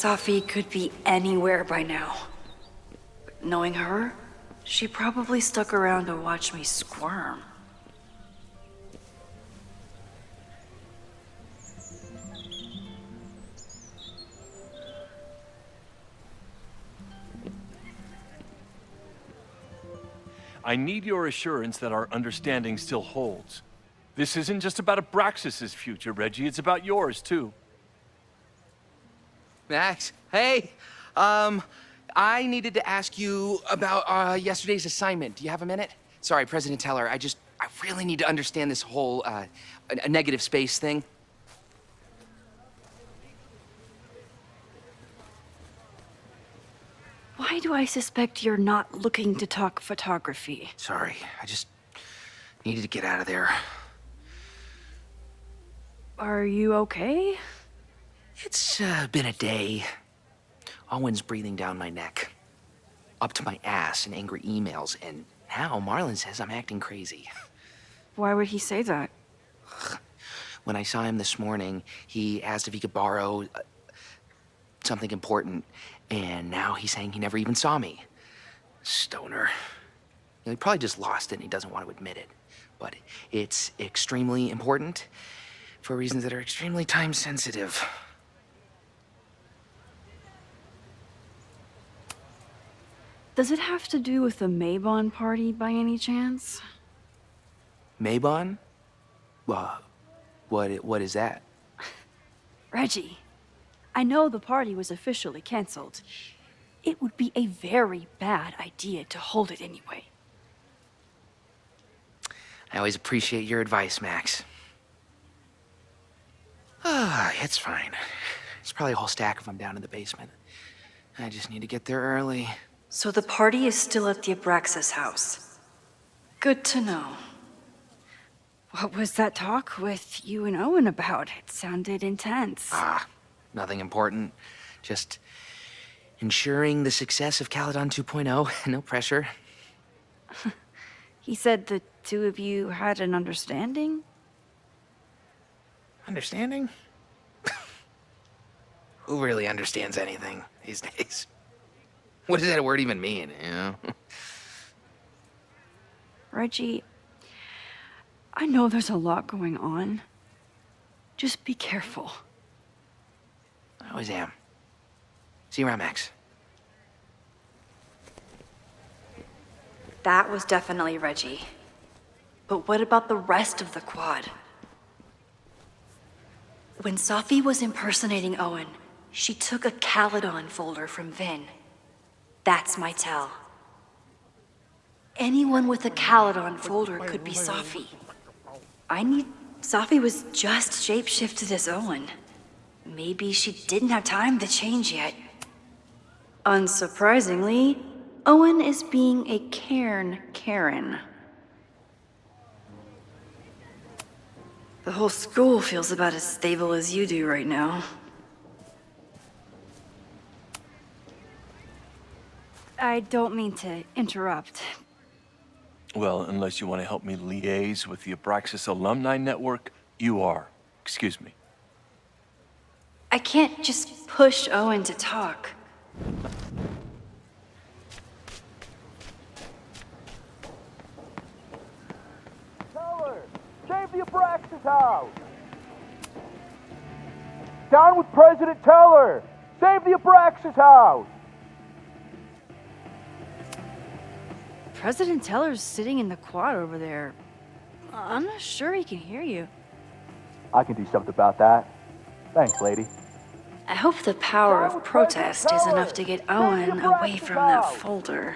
Safi could be anywhere by now. But knowing her, she probably stuck around to watch me squirm. I need your assurance that our understanding still holds. This isn't just about Abraxas's future, Reggie. It's about yours, too. Max, hey. I needed to ask you about yesterday's assignment. Do you have a minute? Sorry, President Teller, I really need to understand this whole, a negative space thing. Why do I suspect you're not looking to talk photography? Sorry, I just needed to get out of there. Are you okay? It's been a day. Owen's breathing down my neck, up to my ass in angry emails, and now Marlon says I'm acting crazy. Why would he say that? When I saw him this morning, he asked if he could borrow something important, and now he's saying he never even saw me. Stoner. He probably just lost it and he doesn't want to admit it. But it's extremely important for reasons that are extremely time sensitive. Does it have to do with the Maybon party by any chance? Maybon? What is that? Reggie, I know the party was officially canceled. It would be a very bad idea to hold it anyway. I always appreciate your advice, Max. It's fine. There's probably a whole stack of them down in the basement. I just need to get there early. So the party is still at the Abraxas house. Good to know. What was that talk with you and Owen about? It sounded intense. Nothing important. Just ensuring the success of Caledon 2.0. No pressure. He said the two of you had an understanding? Understanding? Who really understands anything these days? What does that word even mean, you know? Reggie, I know there's a lot going on. Just be careful. I always am. See you around, Max. That was definitely Reggie. But what about the rest of the quad? When Safi was impersonating Owen, she took a Caledon folder from Vin. That's my tell. Anyone with a Caledon folder could be Safi. Safi was just shapeshifted as Owen. Maybe she didn't have time to change yet. Unsurprisingly, Owen is being a cairn Karen. The whole school feels about as stable as you do right now. I don't mean to interrupt. Well, unless you want to help me liaise with the Abraxas alumni network, you are. Excuse me. I can't just push Owen to talk. Teller, save the Abraxas house! Down with President Teller! Save the Abraxas house! President Teller's sitting in the quad over there. I'm not sure he can hear you. I can do something about that. Thanks, lady. I hope the power of protest is enough to get Owen away from that folder.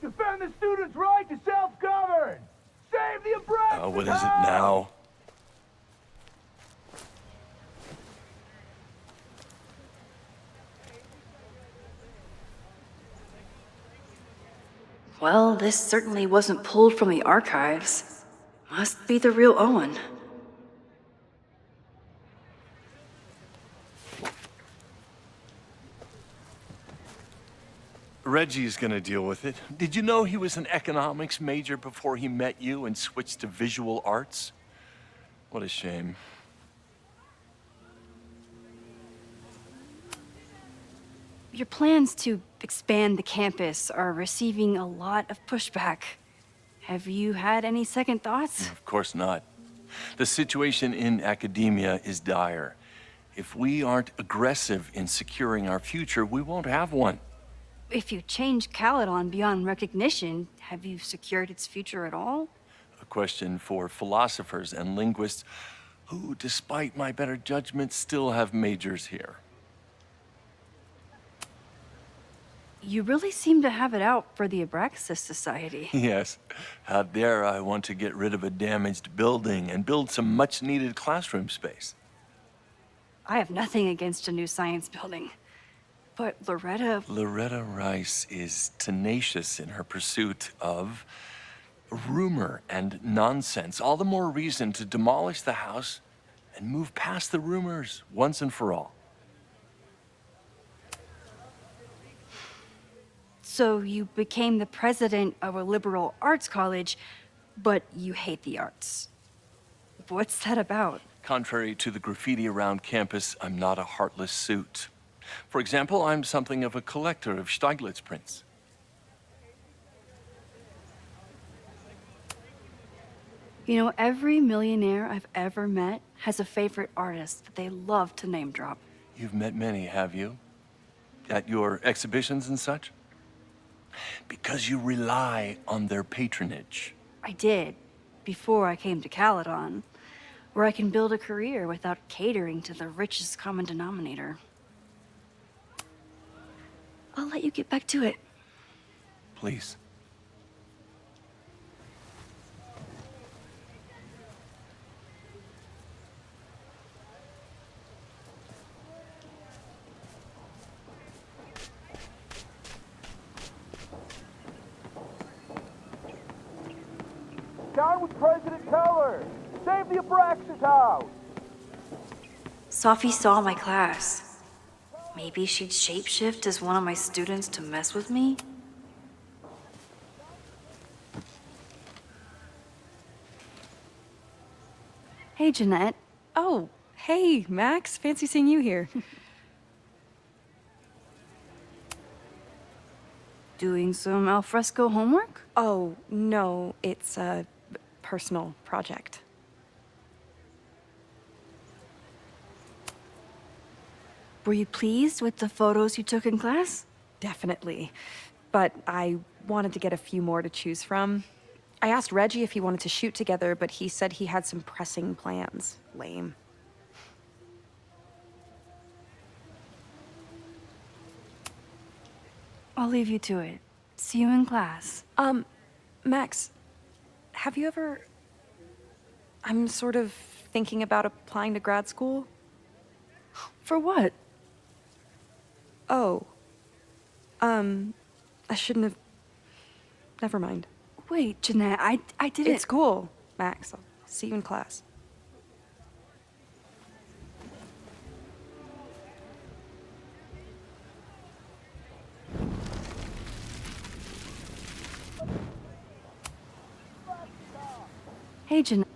Defend the students' right to self-govern! Save the Abraxas What is it now? Well, this certainly wasn't pulled from the archives. Must be the real Owen. Reggie's gonna deal with it. Did you know he was an economics major before he met you and switched to visual arts? What a shame. Your plans to expand the campus are receiving a lot of pushback. Have you had any second thoughts? Of course not. The situation in academia is dire. If we aren't aggressive in securing our future, we won't have one. If you change Caledon beyond recognition, have you secured its future at all? A question for philosophers and linguists who, despite my better judgment, still have majors here. You really seem to have it out for the Abraxas Society. Yes. How dare I want to get rid of a damaged building and build some much-needed classroom space. I have nothing against a new science building. But Loretta Rice is tenacious in her pursuit of rumor and nonsense. All the more reason to demolish the house and move past the rumors once and for all. So you became the president of a liberal arts college, but you hate the arts. What's that about? Contrary to the graffiti around campus, I'm not a heartless suit. For example, I'm something of a collector of Stieglitz prints. You know, every millionaire I've ever met has a favorite artist that they love to name drop. You've met many, have you? At your exhibitions and such? Because you rely on their patronage. I did, before I came to Caledon, where I can build a career without catering to the richest common denominator. I'll let you get back to it. Please. Down with President Keller! Save the Abraxas house! Sophie saw my class. Maybe she'd shapeshift as one of my students to mess with me? Hey, Jeanette. Oh, hey, Max. Fancy seeing you here. Doing some alfresco homework? Oh, no, it's a personal project. Were you pleased with the photos you took in class? Definitely. But I wanted to get a few more to choose from. I asked Reggie if he wanted to shoot together, but he said he had some pressing plans. Lame. I'll leave you to it. See you in class. Max, have you ever... I'm sort of thinking about applying to grad school. For what? Oh. I shouldn't have... Never mind. Wait, Jeanette, I didn't... It's cool, Max. I'll see you in class. Hey, Jeanette.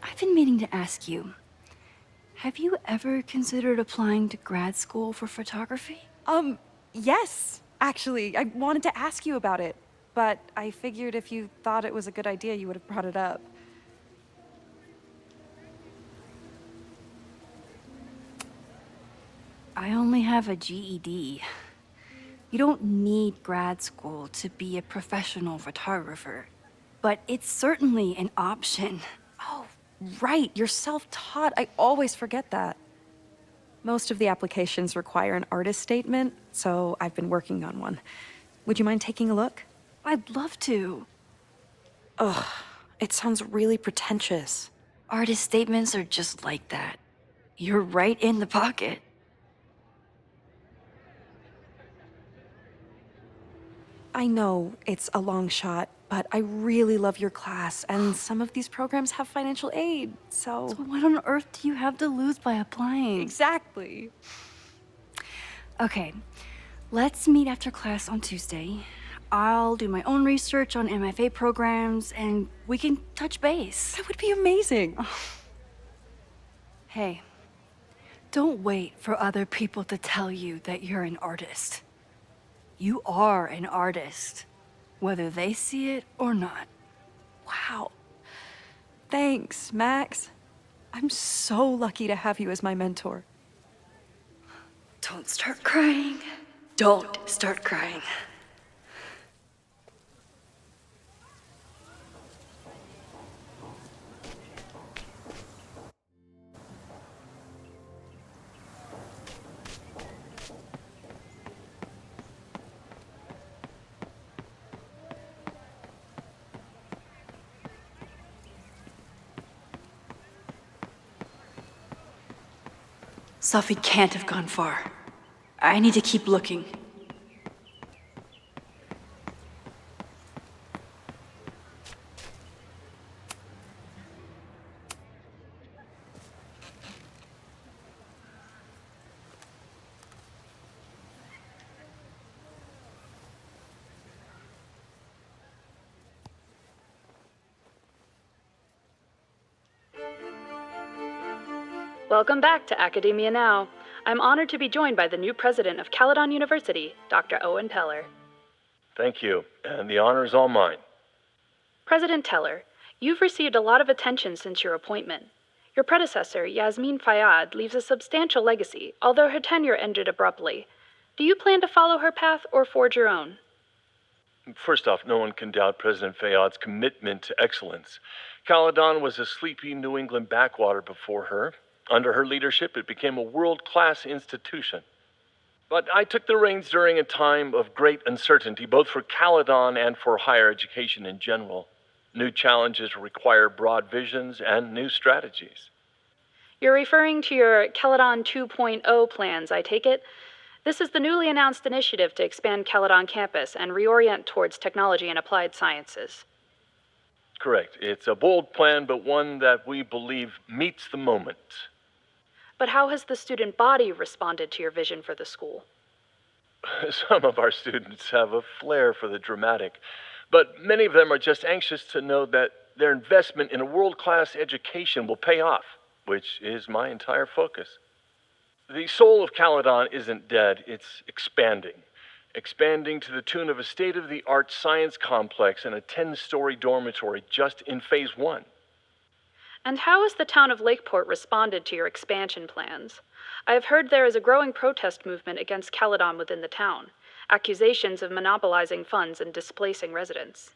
I've been meaning to ask you. Have you ever considered applying to grad school for photography? Yes, actually. I wanted to ask you about it, but I figured if you thought it was a good idea, you would have brought it up. I only have a GED. You don't need grad school to be a professional photographer, but it's certainly an option. Oh, right, you're self-taught. I always forget that. Most of the applications require an artist statement, so I've been working on one. Would you mind taking a look? I'd love to. Ugh, it sounds really pretentious. Artist statements are just like that. You're right in the pocket. I know it's a long shot, but I really love your class, and some of these programs have financial aid, so... So what on earth do you have to lose by applying? Exactly. Okay, Let's meet after class on Tuesday. I'll do my own research on MFA programs, and we can touch base. That would be amazing. Hey, don't wait for other people to tell you that you're an artist. You are an artist, whether they see it or not. Wow. Thanks, Max. I'm so lucky to have you as my mentor. Don't start crying. Don't start crying. Sophie can't have gone far. I need to keep looking. Welcome back to Academia Now. I'm honored to be joined by the new president of Caledon University, Dr. Owen Teller. Thank you, and the honor is all mine. President Teller, you've received a lot of attention since your appointment. Your predecessor, Yasmin Fayyad, leaves a substantial legacy, although her tenure ended abruptly. Do you plan to follow her path or forge your own? First off, no one can doubt President Fayyad's commitment to excellence. Caledon was a sleepy New England backwater before her. Under her leadership, it became a world-class institution. But I took the reins during a time of great uncertainty, both for Caledon and for higher education in general. New challenges require broad visions and new strategies. You're referring to your Caledon 2.0 plans, I take it? This is the newly announced initiative to expand Caledon campus and reorient towards technology and applied sciences. Correct. It's a bold plan, but one that we believe meets the moment. But how has the student body responded to your vision for the school? Some of our students have a flair for the dramatic, but many of them are just anxious to know that their investment in a world-class education will pay off, which is my entire focus. The soul of Caledon isn't dead, it's expanding. Expanding to the tune of a state-of-the-art science complex and a 10-story dormitory just in phase 1. And how has the town of Lakeport responded to your expansion plans? I have heard there is a growing protest movement against Caledon within the town, accusations of monopolizing funds and displacing residents.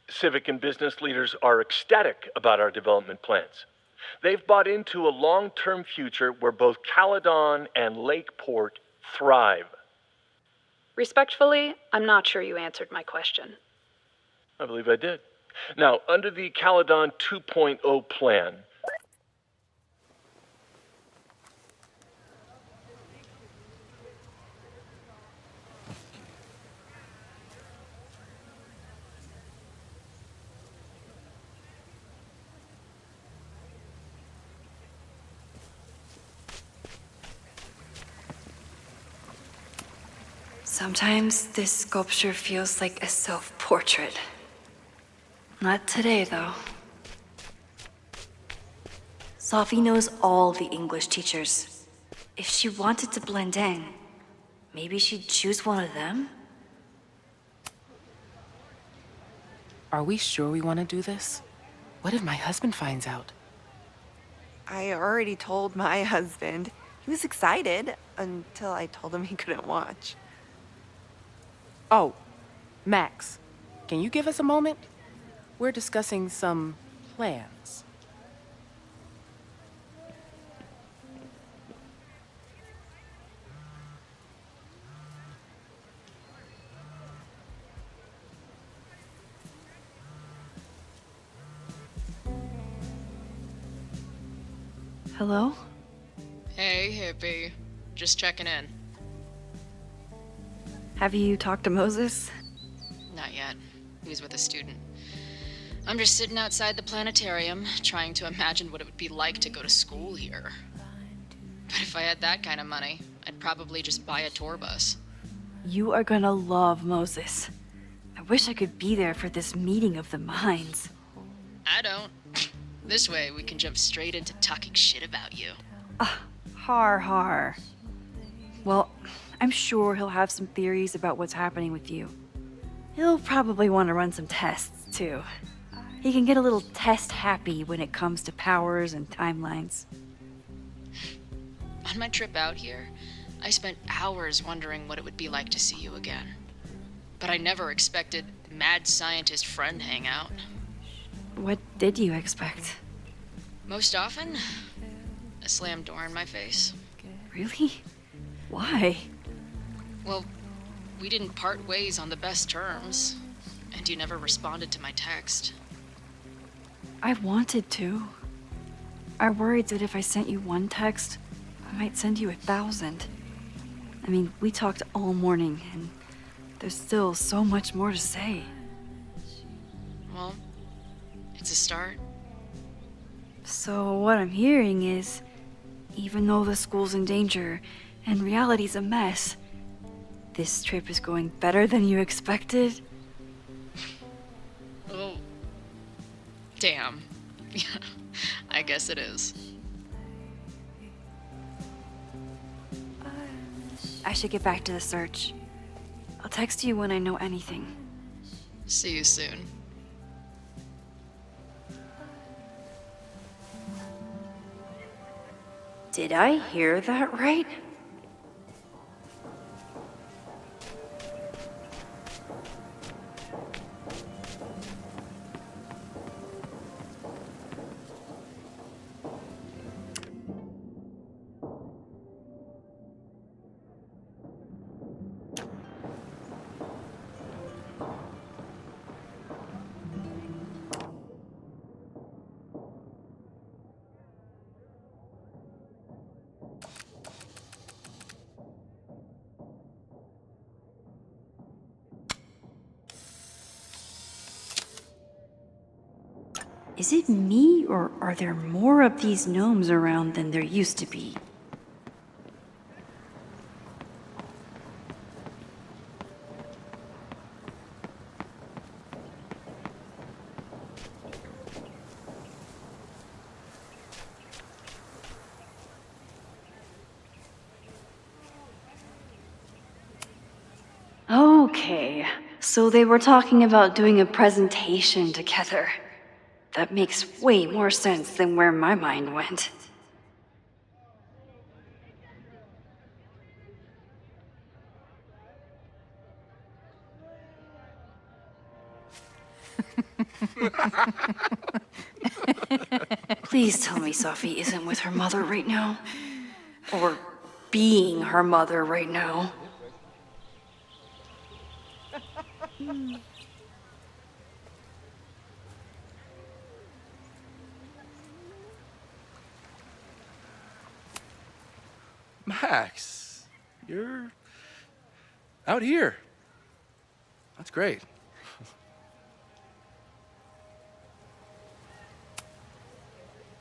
Civic and business leaders are ecstatic about our development plans. They've bought into a long-term future where both Caledon and Lakeport thrive. Respectfully, I'm not sure you answered my question. I believe I did. Now, under the Caledon 2.0 plan, Sometimes this sculpture feels like a self-portrait. Not today, though. Sophie knows all the English teachers. If she wanted to blend in, maybe she'd choose one of them? Are we sure we want to do this? What if my husband finds out? I already told my husband. He was excited until I told him he couldn't watch. Oh, Max, can you give us a moment? We're discussing some plans. Hello? Hey, hippie. Just checking in. Have you talked to Moses? Not yet. He was with a student. I'm just sitting outside the planetarium, trying to imagine what it would be like to go to school here. But if I had that kind of money, I'd probably just buy a tour bus. You are gonna love Moses. I wish I could be there for this meeting of the minds. I don't. This way, we can jump straight into talking shit about you. Har har. Well, I'm sure he'll have some theories about what's happening with you. He'll probably want to run some tests, too. He can get a little test happy when it comes to powers and timelines. On my trip out here, I spent hours wondering what it would be like to see you again. But I never expected mad scientist friend hangout. What did you expect? Most often, a slammed door in my face. Really? Why? Well, we didn't part ways on the best terms, and you never responded to my text. I wanted to. I worried that if I sent you one text, I might send you 1,000. I mean, we talked all morning, and there's still so much more to say. Well, it's a start. So what I'm hearing is, even though the school's in danger and reality's a mess, this trip is going better than you expected? Oh. Damn. I guess it is. I should get back to the search. I'll text you when I know anything. See you soon. Did I hear that right? Is it me, or are there more of these gnomes around than there used to be? Okay, so they were talking about doing a presentation together. That makes way more sense than where my mind went. Please tell me Sophie isn't with her mother right now. Or being her mother right now. Max, you're out here. That's great.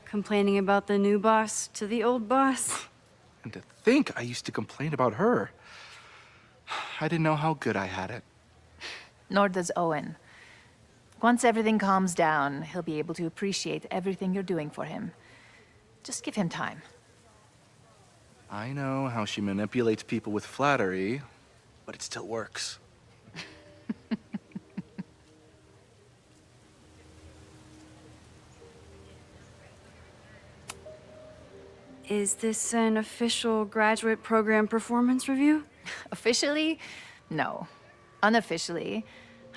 Complaining about the new boss to the old boss? And to think I used to complain about her. I didn't know how good I had it. Nor does Owen. Once everything calms down, he'll be able to appreciate everything you're doing for him. Just give him time. I know how she manipulates people with flattery, but it still works. Is this an official graduate program performance review? Officially? No. Unofficially,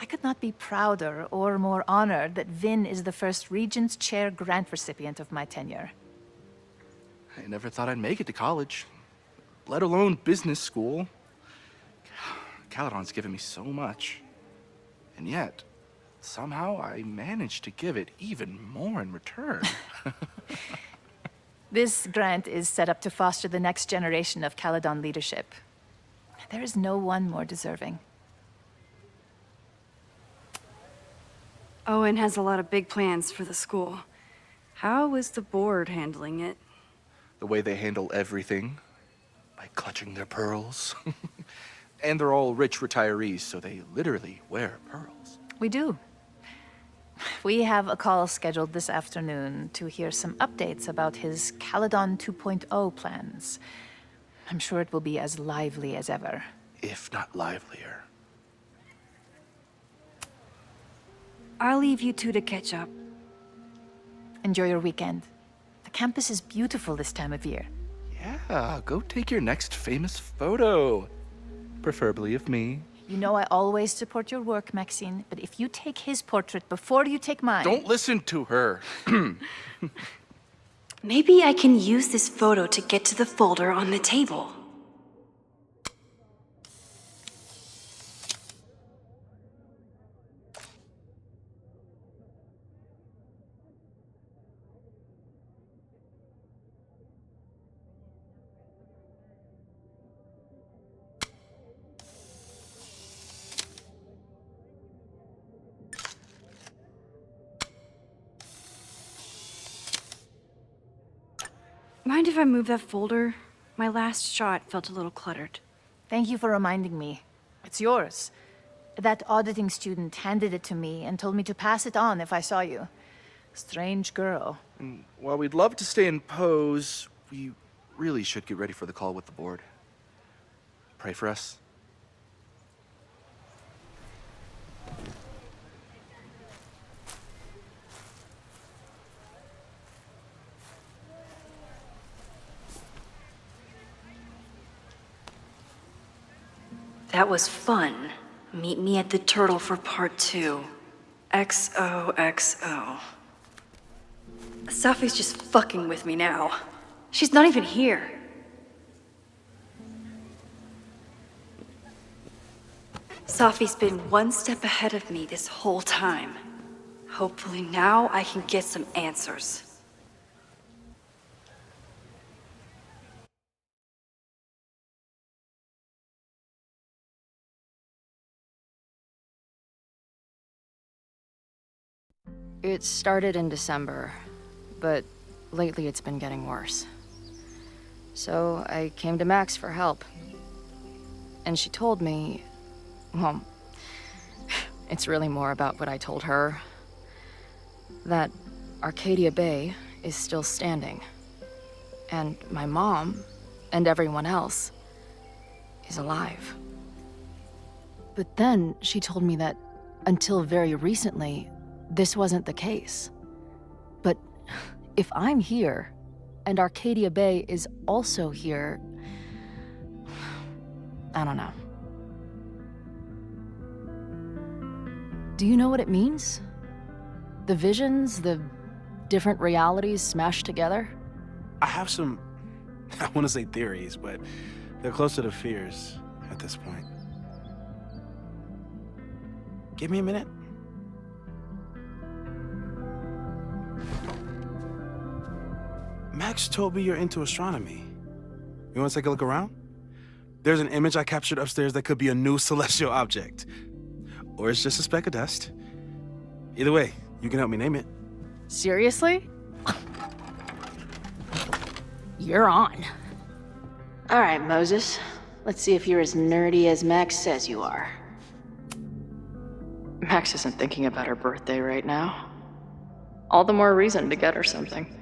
I could not be prouder or more honored that Vin is the first Regent's Chair grant recipient of my tenure. I never thought I'd make it to college, let alone business school. Caledon's given me so much. And yet, somehow I managed to give it even more in return. This grant is set up to foster the next generation of Caledon leadership. There is no one more deserving. Owen has a lot of big plans for the school. How is the board handling it? The way they handle everything. by clutching their pearls. And they're all rich retirees, so they literally wear pearls. We do. We have a call scheduled this afternoon to hear some updates about his Caledon 2.0 plans. I'm sure it will be as lively as ever. If not livelier. I'll leave you two to catch up. Enjoy your weekend. The campus is beautiful this time of year. Yeah, go take your next famous photo. Preferably of me. You know I always support your work, Maxine, but if you take his portrait before you take mine... Don't listen to her. Maybe I can use this photo to get to the folder on the table. Mind if I move that folder? My last shot felt a little cluttered. Thank you for reminding me. It's yours. That auditing student handed it to me and told me to pass it on if I saw you. Strange girl. And while we'd love to stay in pose, we really should get ready for the call with the board. Pray for us. That was fun. Meet me at the Turtle for part 2. XOXO. Safi's just fucking with me now. She's not even here. Safi's been one step ahead of me this whole time. Hopefully now I can get some answers. It started in December, but lately it's been getting worse. So I came to Max for help. And she told me, well, it's really more about what I told her, that Arcadia Bay is still standing. And my mom, and everyone else, is alive. But then she told me that until very recently, this wasn't the case. But if I'm here, and Arcadia Bay is also here, I don't know. Do you know what it means? The visions, the different realities smashed together? I have some, I want to say theories, but they're closer to fears at this point. Give me a minute. Max told me you're into astronomy. You want to take a look around? There's an image I captured upstairs that could be a new celestial object. Or it's just a speck of dust. Either way, you can help me name it. Seriously? You're on. All right, Moses. Let's see if you're as nerdy as Max says you are. Max isn't thinking about her birthday right now. All the more reason to get her something.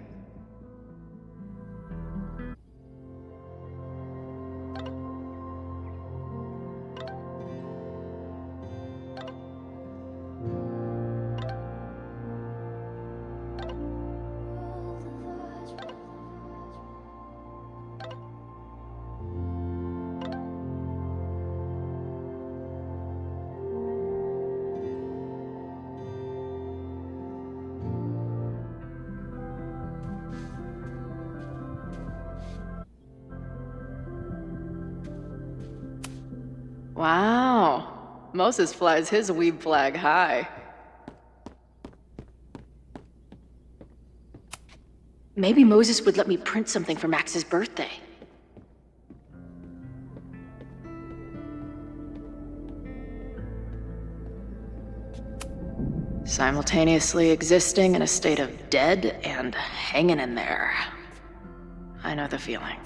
Wow. Moses flies his weeb flag high. Maybe Moses would let me print something for Max's birthday. Simultaneously existing in a state of dead and hanging in there. I know the feeling.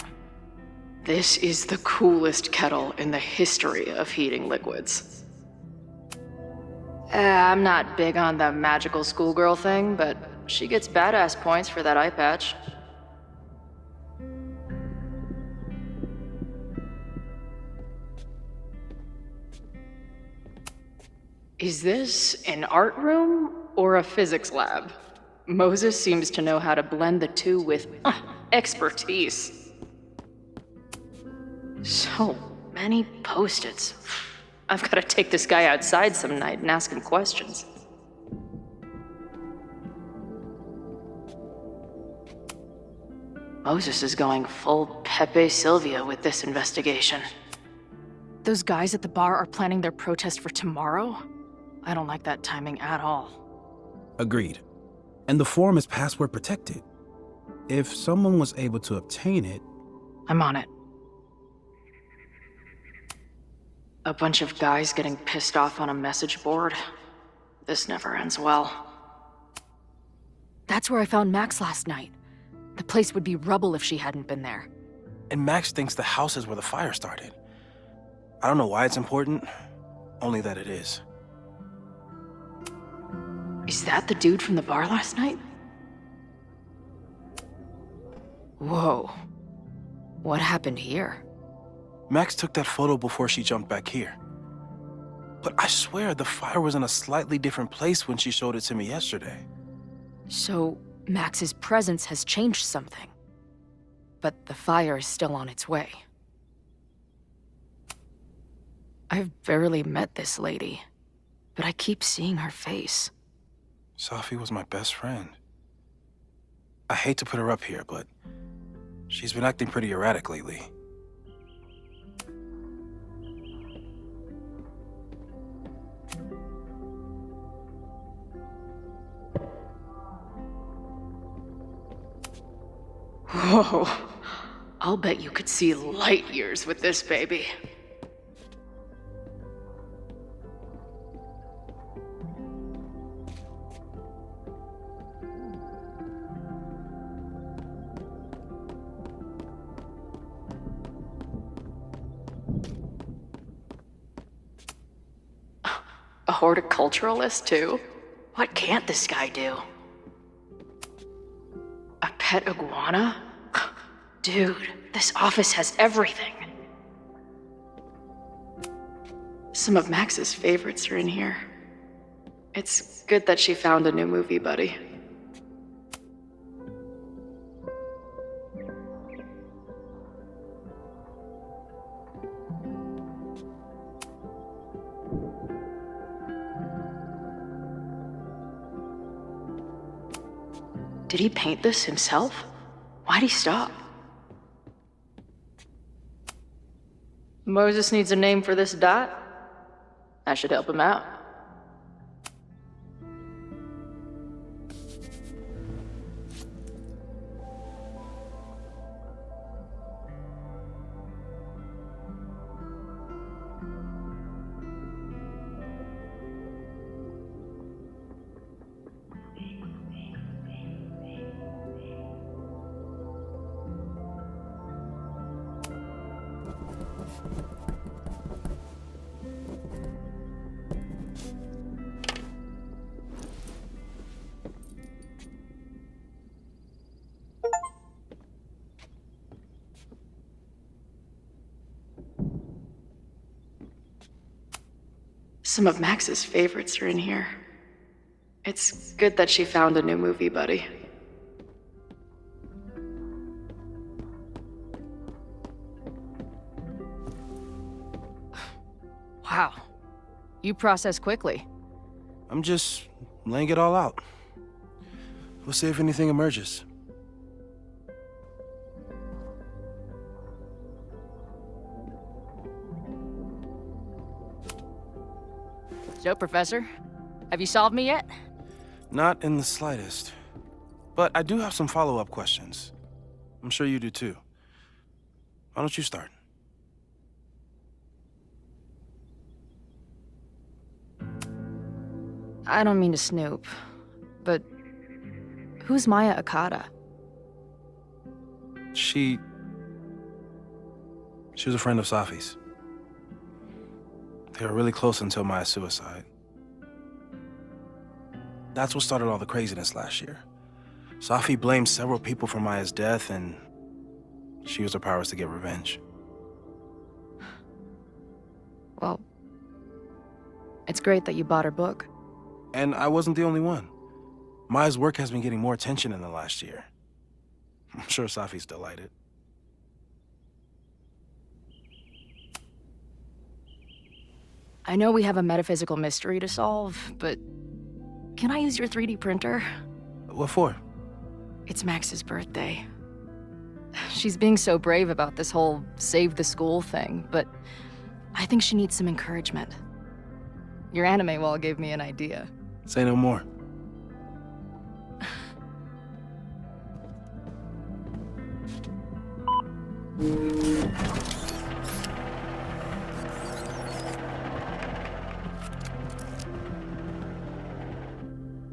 This is the coolest kettle in the history of heating liquids. I'm not big on the magical schoolgirl thing, but she gets badass points for that eye patch. Is this an art room or a physics lab? Moses seems to know how to blend the two with expertise. So many post-its. I've got to take this guy outside some night and ask him questions. Moses is going full Pepe Silvia with this investigation. Those guys at the bar are planning their protest for tomorrow? I don't like that timing at all. Agreed. And the form is password protected. If someone was able to obtain it... I'm on it. A bunch of guys getting pissed off on a message board. This never ends well. That's where I found Max last night. The place would be rubble if she hadn't been there. And Max thinks the house is where the fire started. I don't know why it's important, only that it is. Is that the dude from the bar last night? Whoa. What happened here? Max took that photo before she jumped back here. But I swear the fire was in a slightly different place when she showed it to me yesterday. So, Max's presence has changed something. But the fire is still on its way. I've barely met this lady, but I keep seeing her face. Safi was my best friend. I hate to put her up here, but she's been acting pretty erratic lately. Whoa. I'll bet you could see light years with this baby. A horticulturalist, too? What can't this guy do? A pet iguana? Dude, this office has everything. Some of Max's favorites are in here. It's good that she found a new movie buddy. Did he paint this himself? Why'd he stop? Moses needs a name for this dot. I should help him out. Some of Max's favorites are in here. It's good that she found a new movie buddy. Wow. You process quickly. I'm just laying it all out. We'll see if anything emerges. So, Professor, have you solved me yet? Not in the slightest. But I do have some follow-up questions. I'm sure you do too. Why don't you start? I don't mean to snoop, but who's Maya Akata? She She was a friend of Safi's. They were really close until Maya's suicide. That's what started all the craziness last year. Safi blamed several people for Maya's death, and she used her powers to get revenge. Well, it's great that you bought her book. And I wasn't the only one. Maya's work has been getting more attention in the last year. I'm sure Safi's delighted. I know we have a metaphysical mystery to solve, but can I use your 3D printer? What for? It's Max's birthday. She's being so brave about this whole save the school thing, but I think she needs some encouragement. Your anime wall gave me an idea. Say no more.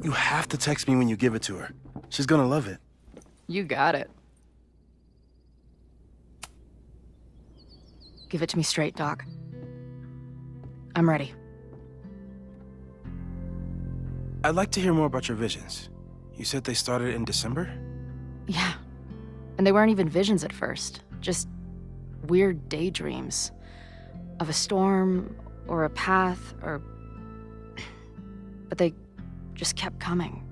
You have to text me when you give it to her. She's gonna love it. You got it. Give it to me straight, Doc. I'm ready. I'd like to hear more about your visions. You said they started in December? Yeah. And they weren't even visions at first. Just weird daydreams. Of a storm, or a path, or... But they just kept coming.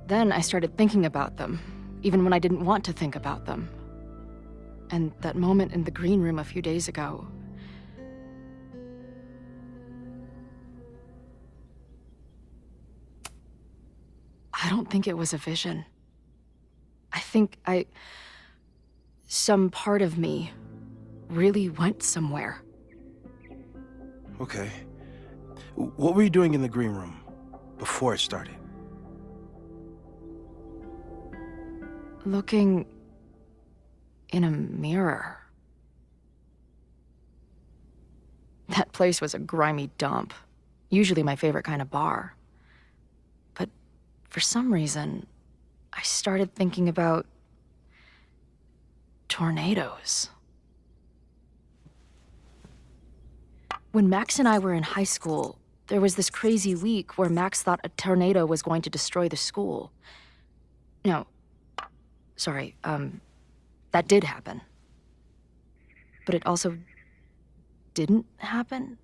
Then I started thinking about them, even when I didn't want to think about them. And that moment in the green room a few days ago... I don't think it was a vision. I think some part of me really went somewhere. Okay. What were you doing in the green room before it started? Looking in a mirror. That place was a grimy dump. Usually my favorite kind of bar. But for some reason, I started thinking about tornadoes. When Max and I were in high school, there was this crazy week where Max thought a tornado was going to destroy the school. No, sorry, that did happen. But it also didn't happen?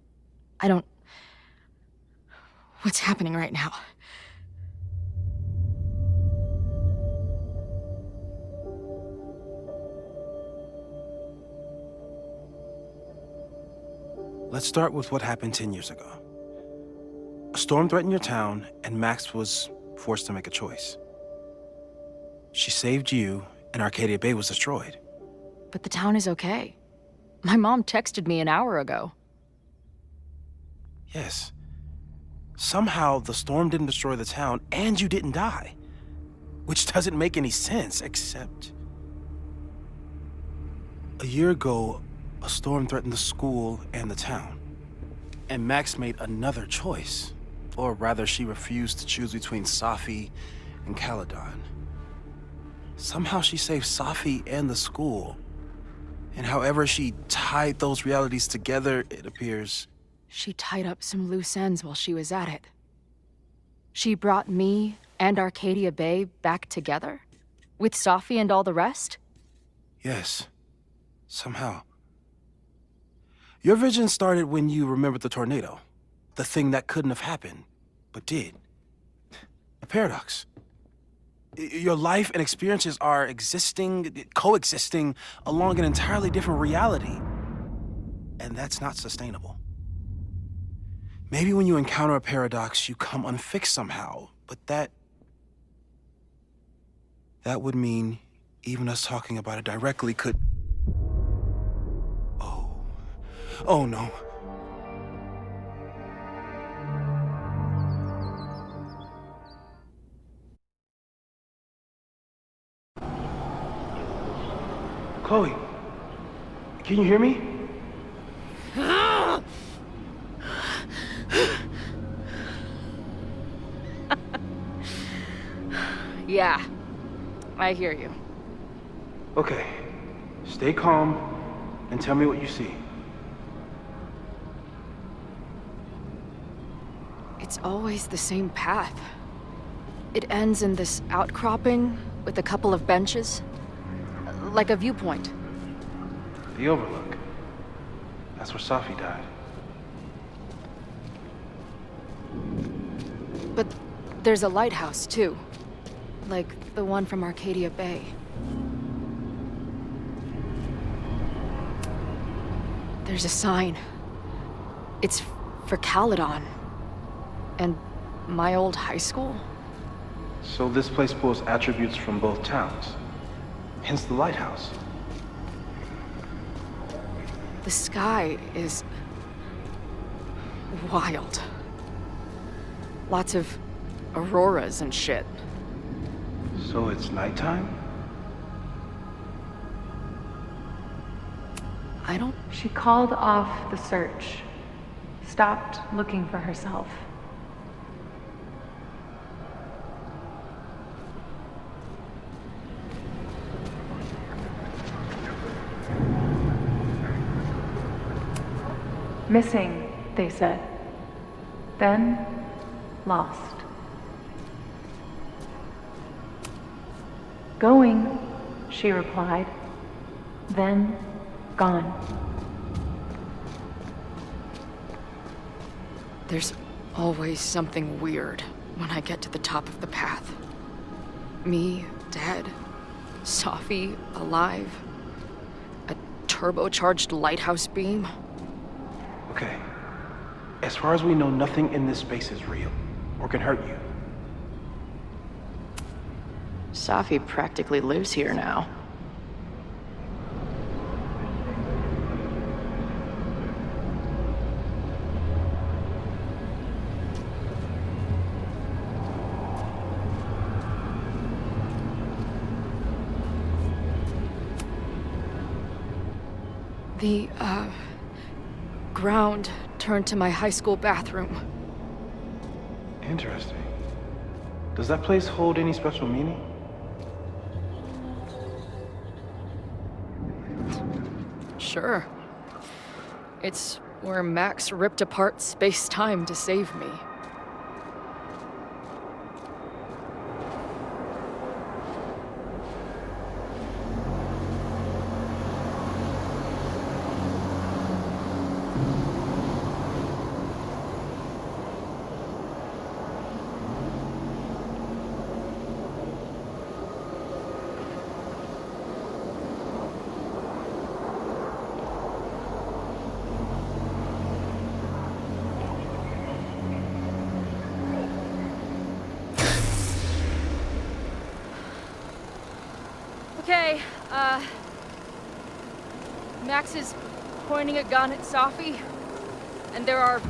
What's happening right now? Let's start with what happened 10 years ago. A storm threatened your town, and Max was forced to make a choice. She saved you, and Arcadia Bay was destroyed. But the town is okay. My mom texted me an hour ago. Yes. Somehow, the storm didn't destroy the town, and you didn't die. Which doesn't make any sense, except... A year ago, a storm threatened the school and the town. And Max made another choice. Or rather, she refused to choose between Safi and Caledon. Somehow she saved Safi and the school. And however she tied those realities together, it appears... She tied up some loose ends while she was at it. She brought me and Arcadia Bay back together? With Safi and all the rest? Yes. Somehow. Your vision started when you remembered the tornado. The thing that couldn't have happened, but did. A paradox. Your life and experiences are coexisting along an entirely different reality. And that's not sustainable. Maybe when you encounter a paradox, you come unfixed somehow, but that would mean even us talking about it directly could... Oh no. Chloe, can you hear me? Yeah, I hear you. Okay, stay calm and tell me what you see. It's always the same path. It ends in this outcropping with a couple of benches, like a viewpoint. The Overlook. That's where Safi died. But there's a lighthouse, too. Like the one from Arcadia Bay. There's a sign. It's for Caledon. And my old high school? So this place pulls attributes from both towns. Hence the lighthouse. The sky is wild. Lots of auroras and shit. So it's nighttime? I don't... She called off the search. Stopped looking for herself. Missing, they said. Then, lost. Going, she replied. Then, gone. There's always something weird when I get to the top of the path. Me, dead. Safi, alive. A turbocharged lighthouse beam. Okay. As far as we know, nothing in this space is real, or can hurt you. Safi practically lives here now. The, ground turned to my high school bathroom. Interesting. Does that place hold any special meaning? Sure. It's where Max ripped apart space-time to save me. Okay, Max is pointing a gun at Safi, and there are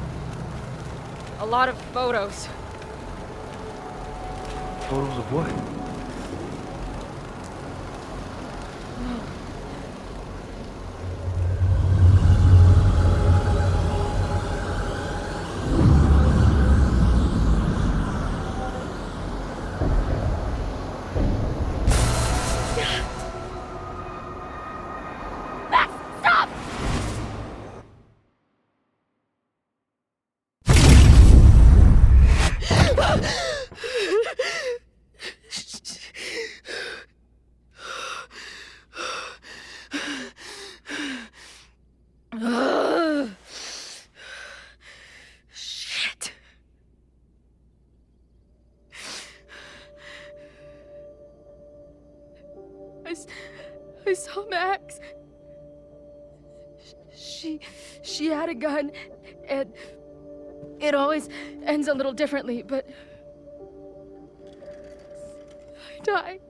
a lot of photos. Photos of what? Shit. I saw Max. She had a gun, and it always ends a little differently, but I died.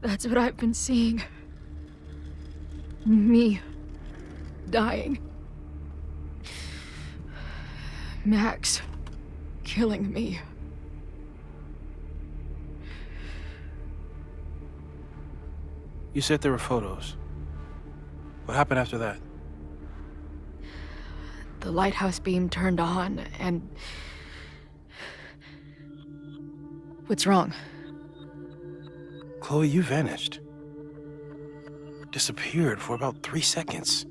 That's what I've been seeing. Me dying. Max killing me. You said there were photos. What happened after that? the lighthouse beam turned on, and... What's wrong? Chloe, you vanished. Disappeared for about 3 seconds.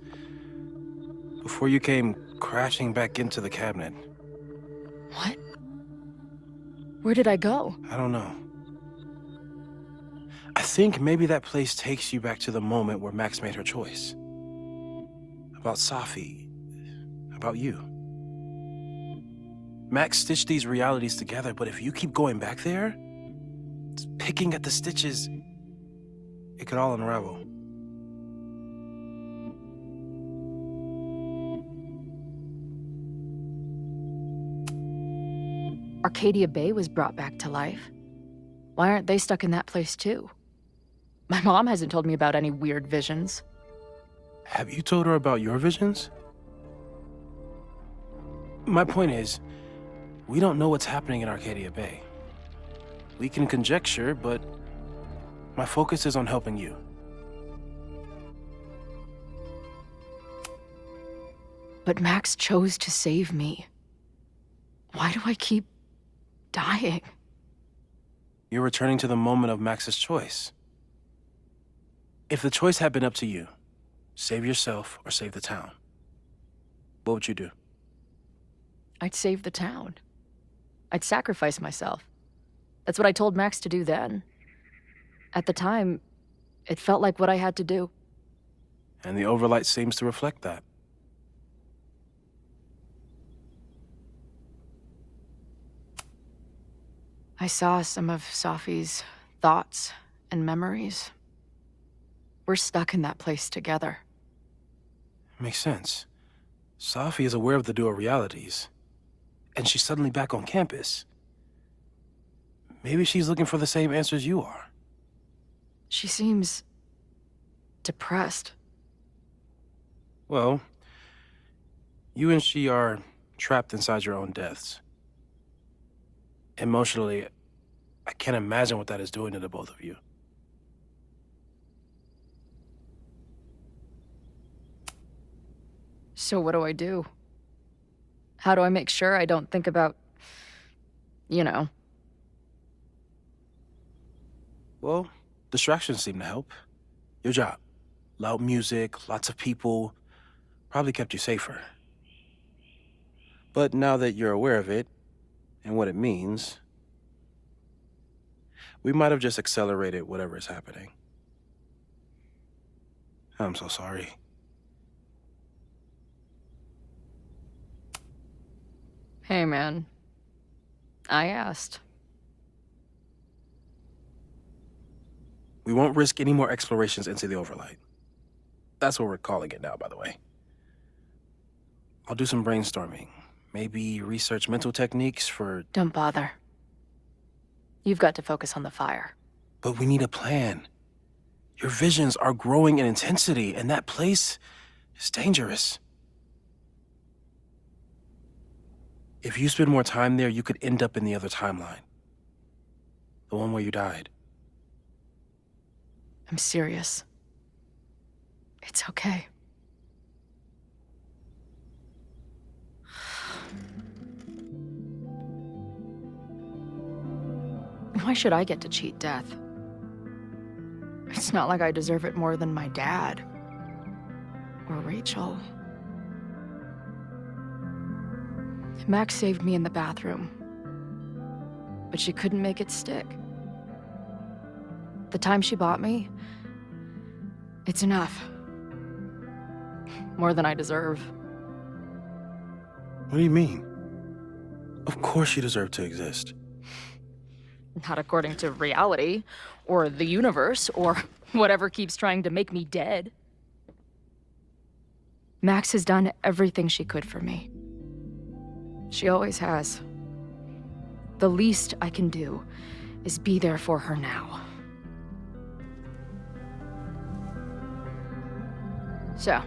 Before you came crashing back into the cabinet. What? Where did I go? I don't know. I think maybe that place takes you back to the moment where Max made her choice. About Safi. About you. Max stitched these realities together, but if you keep going back there, picking at the stitches, it could all unravel. Arcadia Bay was brought back to life. Why aren't they stuck in that place too? My mom hasn't told me about any weird visions. Have you told her about your visions? My point is, we don't know what's happening in Arcadia Bay. We can conjecture, but my focus is on helping you. But Max chose to save me. Why do I keep dying? You're returning to the moment of Max's choice. If the choice had been up to you, save yourself or save the town, what would you do? I'd save the town. I'd sacrifice myself. That's what I told Max to do then. At the time, it felt like what I had to do. And the overlight seems to reflect that. I saw some of Safi's thoughts and memories. We're stuck in that place together. Makes sense. Safi is aware of the dual realities, and she's suddenly back on campus. Maybe she's looking for the same answers you are. She seems depressed. Well, you and she are trapped inside your own deaths. Emotionally, I can't imagine what that is doing to the both of you. So what do I do? How do I make sure I don't think about, you know? Well, distractions seem to help. Your job. Loud music, lots of people, probably kept you safer. But now that you're aware of it, and what it means, we might have just accelerated whatever is happening. I'm so sorry. Hey, man. I asked. We won't risk any more explorations into the overlight. That's what we're calling it now, by the way. I'll do some brainstorming. Maybe research mental techniques for... Don't bother. You've got to focus on the fire. But we need a plan. Your visions are growing in intensity, and that place is dangerous. If you spend more time there, you could end up in the other timeline. The one where you died. I'm serious. It's okay. Why should I get to cheat death? It's not like I deserve it more than my dad. Or Rachel. Max saved me in the bathroom. But she couldn't make it stick. The time she bought me, it's enough. More than I deserve. What do you mean? Of course you deserve to exist. Not according to reality, or the universe, or whatever keeps trying to make me dead. Max has done everything she could for me. She always has. The least I can do is be there for her now. So,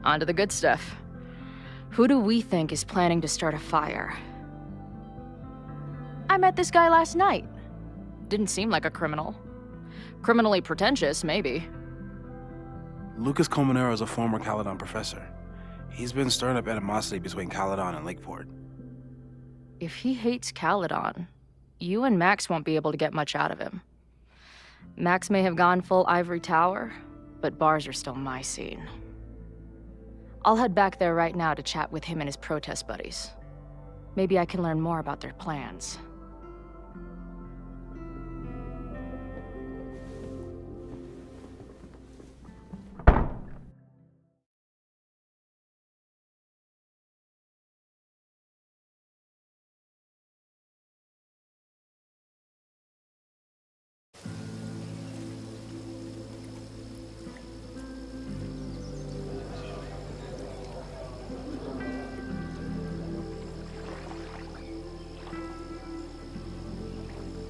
on to the good stuff. Who do we think is planning to start a fire? I met this guy last night. Didn't seem like a criminal. Criminally pretentious, maybe. Lucas Colmenero is a former Caledon professor. He's been stirring up animosity between Caledon and Lakeport. If he hates Caledon, you and Max won't be able to get much out of him. Max may have gone full ivory tower, but bars are still my scene. I'll head back there right now to chat with him and his protest buddies. Maybe I can learn more about their plans.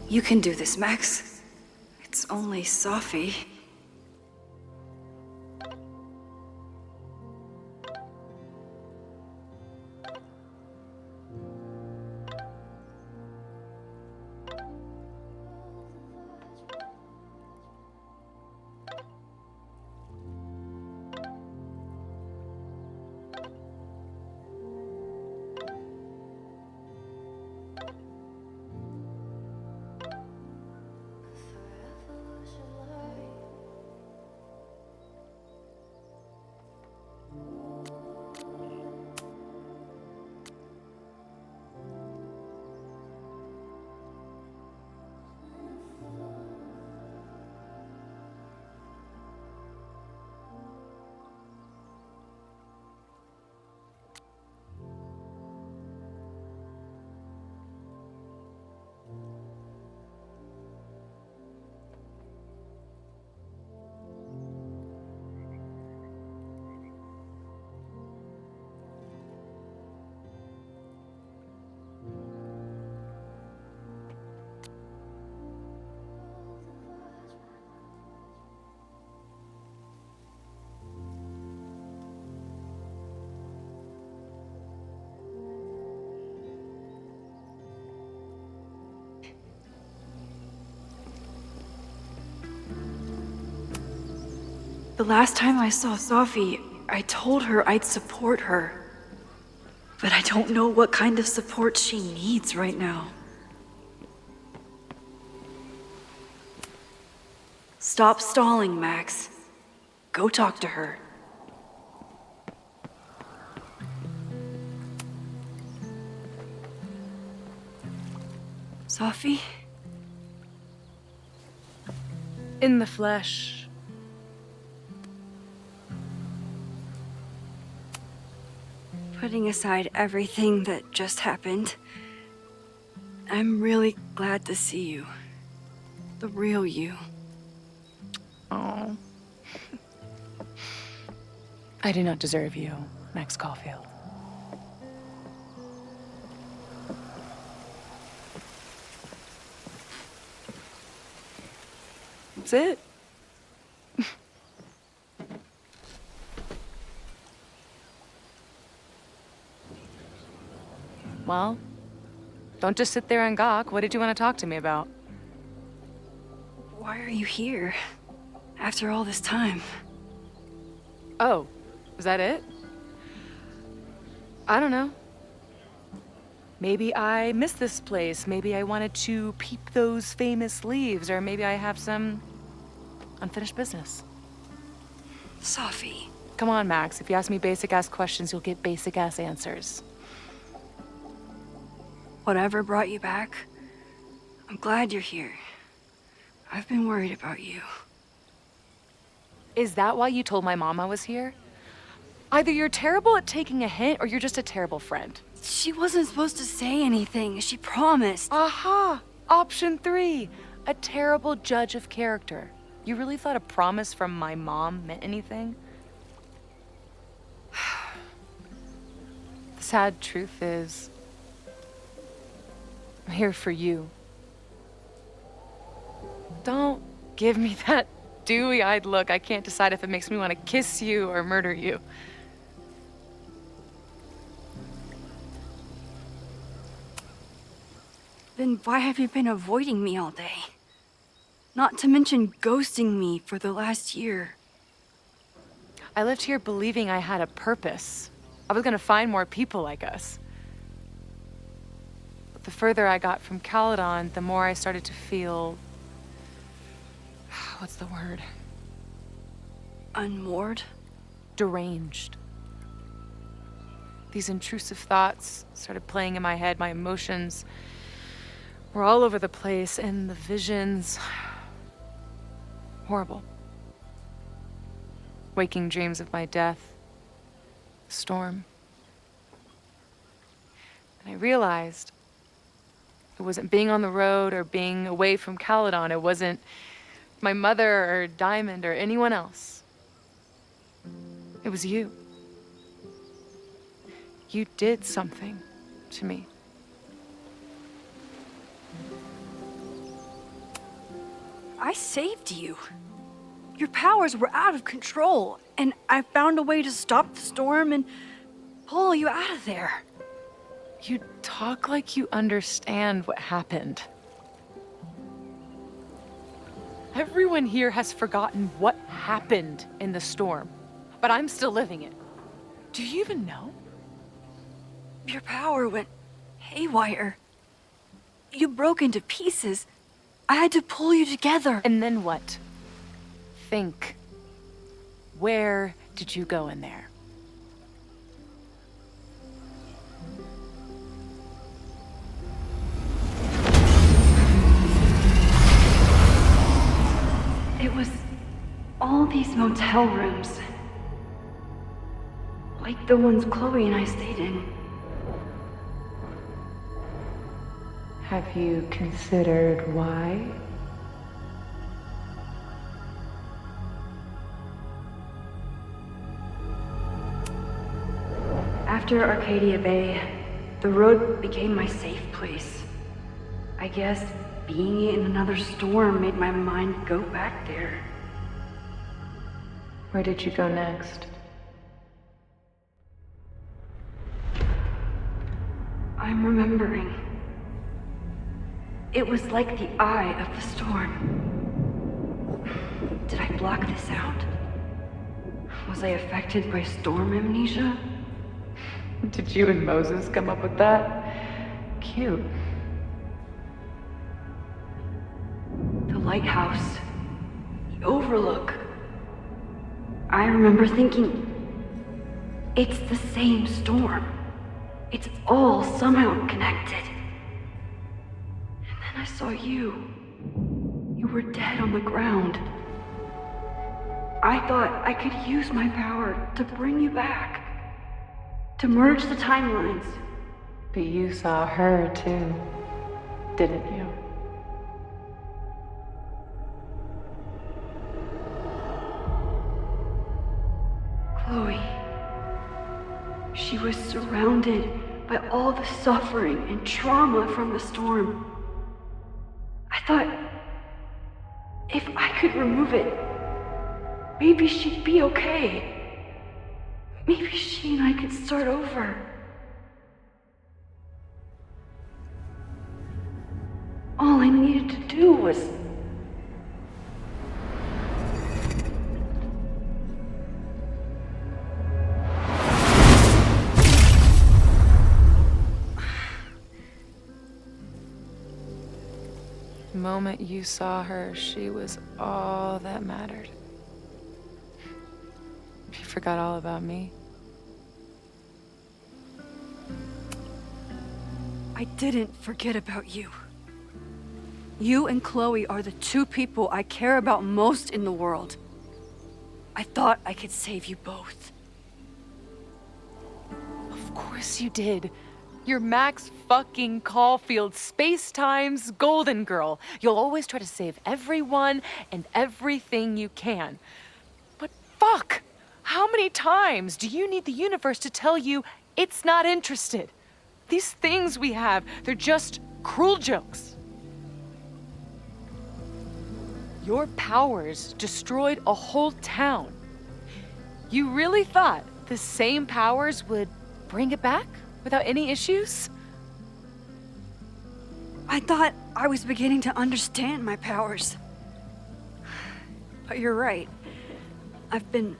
You can do this, Max. It's only Sophie. The last time I saw Sophie, I told her I'd support her. But I don't know what kind of support she needs right now. Stop stalling, Max. Go talk to her. Sophie? In the flesh. Putting aside everything that just happened, I'm really glad to see you. The real you. Oh. I do not deserve you, Max Caulfield. That's it. Well, don't just sit there and gawk. What did you want to talk to me about? Why are you here? After all this time? Oh, was that it? I don't know. Maybe I missed this place. Maybe I wanted to peep those famous leaves, or maybe I have some unfinished business. Sophie. Come on, Max. If you ask me basic-ass questions, you'll get basic-ass answers. Whatever brought you back, I'm glad you're here. I've been worried about you. Is that why you told my mom I was here? Either you're terrible at taking a hint, or you're just a terrible friend. She wasn't supposed to say anything. She promised. Aha! Option 3. A terrible judge of character. You really thought a promise from my mom meant anything? The sad truth is, I'm here for you. Don't give me that dewy-eyed look. I can't decide if it makes me want to kiss you or murder you. Then why have you been avoiding me all day? Not to mention ghosting me for the last year. I lived here believing I had a purpose. I was gonna find more people like us. But the further I got from Caledon, the more I started to feel... what's the word? Unmoored? Deranged. These intrusive thoughts started playing in my head. My emotions were all over the place, and the visions... horrible. Waking dreams of my death. The storm. And I realized it wasn't being on the road or being away from Caledon. It wasn't my mother or Diamond or anyone else. It was you. You did something to me. I saved you. Your powers were out of control, and I found a way to stop the storm and pull you out of there. You talk like you understand what happened. Everyone here has forgotten what happened in the storm, but I'm still living it. Do you even know? Your power went haywire. You broke into pieces. I had to pull you together. And then what? Think. Where did you go in there? It was all these motel rooms. Like the ones Chloe and I stayed in. Have you considered why? After Arcadia Bay, the road became my safe place. I guess being in another storm made my mind go back there. Where did you go next? I'm remembering. It was like the eye of the storm. Did I block this out? Was I affected by storm amnesia? Did you and Moses come up with that? Cute. The lighthouse. The overlook. I remember thinking, it's the same storm. It's all somehow connected. And then I saw you. You were dead on the ground. I thought I could use my power to bring you back. To merge the timelines. But you saw her too, didn't you? Chloe. She was surrounded by all the suffering and trauma from the storm. I thought, if I could remove it, maybe she'd be okay. Maybe she and I could start over. All I needed to do was... The moment you saw her, she was all that mattered. She forgot all about me. I didn't forget about you. You and Chloe are the two people I care about most in the world. I thought I could save you both. Of course you did. You're Max fucking Caulfield, Space-Time's golden girl. You'll always try to save everyone and everything you can. But fuck! How many times do you need the universe to tell you it's not interested? These things we have, they're just cruel jokes. Your powers destroyed a whole town. You really thought the same powers would bring it back without any issues? I thought I was beginning to understand my powers. But you're right. I've been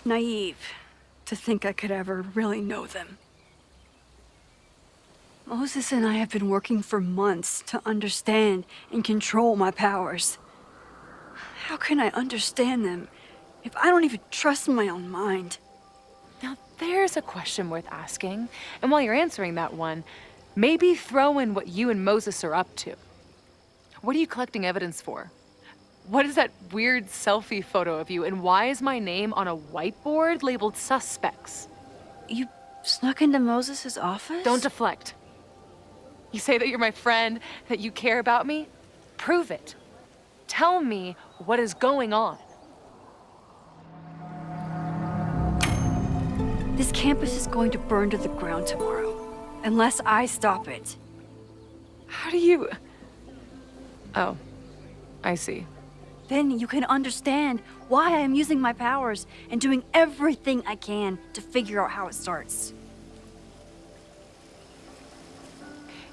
naive to think I could ever really know them. Moses and I have been working for months to understand and control my powers. How can I understand them if I don't even trust my own mind? Now, there's a question worth asking. And while you're answering that one, maybe throw in what you and Moses are up to. What are you collecting evidence for? What is that weird selfie photo of you? And why is my name on a whiteboard labeled suspects? You snuck into Moses' office? Don't deflect. You say that you're my friend, that you care about me? Prove it. Tell me what is going on. This campus is going to burn to the ground tomorrow, unless I stop it. How do you... Oh, I see. Then you can understand why I am using my powers and doing everything I can to figure out how it starts.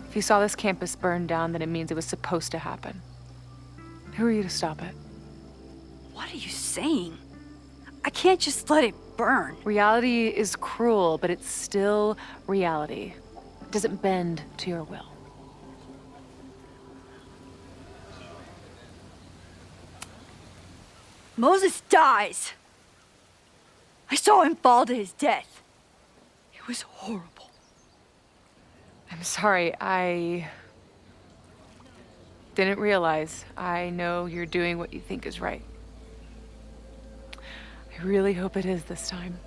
If you saw this campus burn down, then it means it was supposed to happen. Who are you to stop it? What are you saying? I can't just let it burn. Reality is cruel, but it's still reality. It doesn't bend to your will. Moses dies. I saw him fall to his death. It was horrible. I'm sorry, I didn't realize. I know you're doing what you think is right. I really hope it is this time.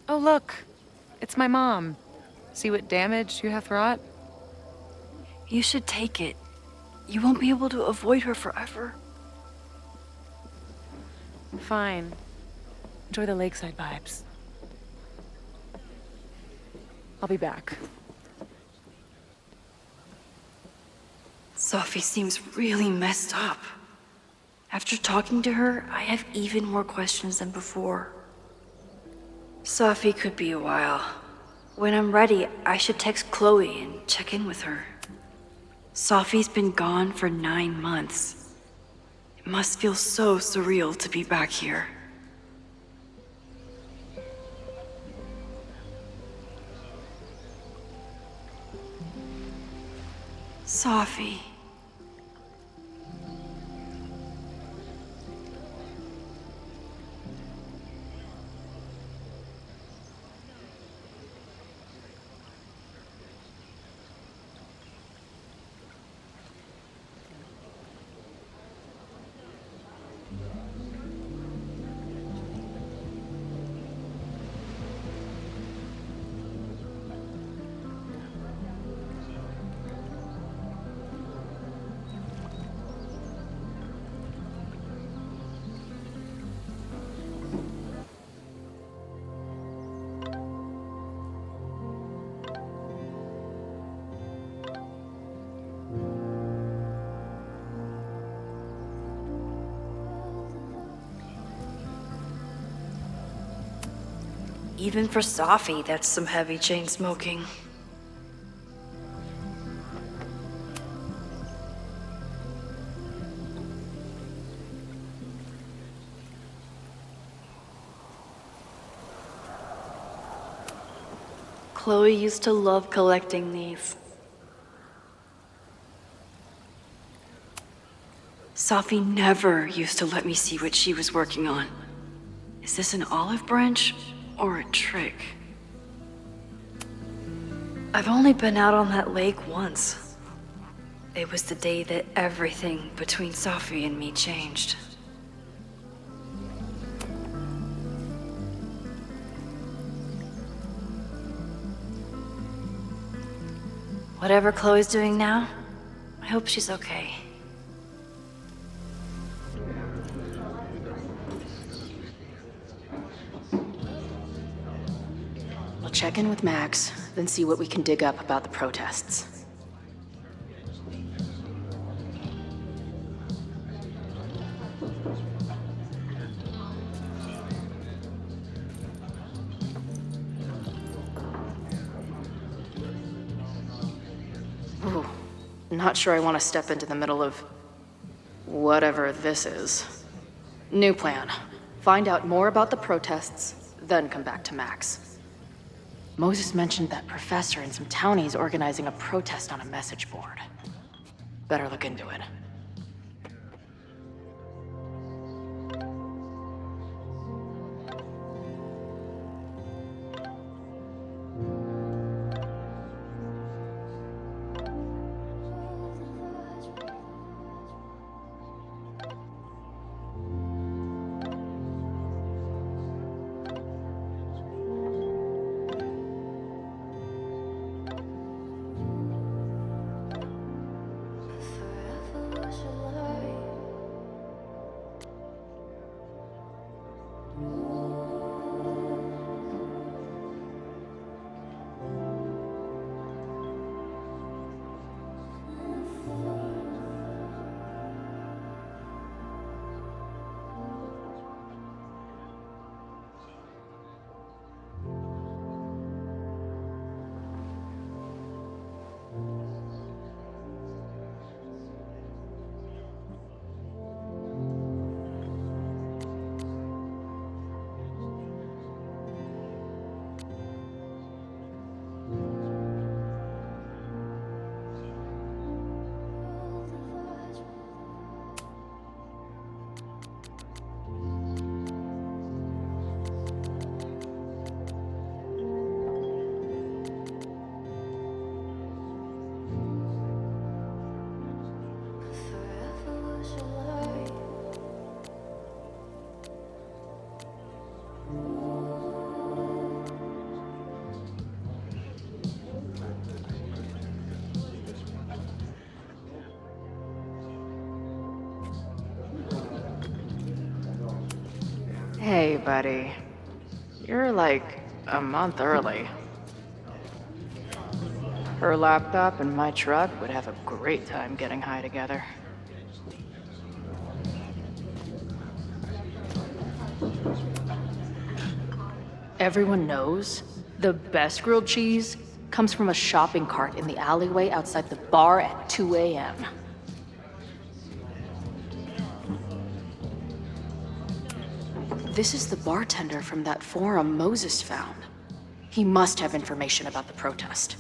Oh, look. It's my mom. See what damage you have wrought? You should take it. You won't be able to avoid her forever. Fine. Enjoy the lakeside vibes. I'll be back. Sophie seems really messed up. After talking to her, I have even more questions than before. Sophie could be a while. When I'm ready, I should text Chloe and check in with her. Sophie's been gone for 9 months. It must feel so surreal to be back here. Sophie. Even for Sophie, that's some heavy chain smoking. Chloe used to love collecting these. Sophie never used to let me see what she was working on. Is this an olive branch or a trick? I've only been out on that lake once. It was the day that everything between Sophie and me changed. Whatever Chloe's doing now, I hope she's okay. We'll check in with Max, then see what we can dig up about the protests. Ooh, Not sure I want to step into the middle of whatever this is. New plan. Find out more about the protests, then come back to Max. Moses mentioned that professor and some townies organizing a protest on a message board. Better look into it. Hey, buddy. You're like a month early. Her laptop and my truck would have a great time getting high together. Everyone knows the best grilled cheese comes from a shopping cart in the alleyway outside the bar at 2 a.m. This is the bartender from that forum Moses found. He must have information about the protest.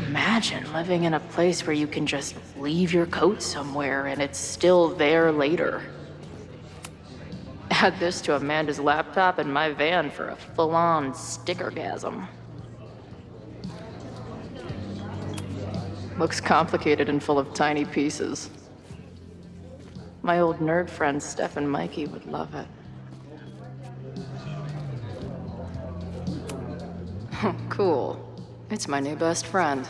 Imagine living in a place where you can just leave your coat somewhere and it's still there later. Add this to Amanda's laptop and my van for a full-on stickergasm. Looks complicated and full of tiny pieces. My old nerd friends Steph and Mikey would love it. Cool. It's my new best friend.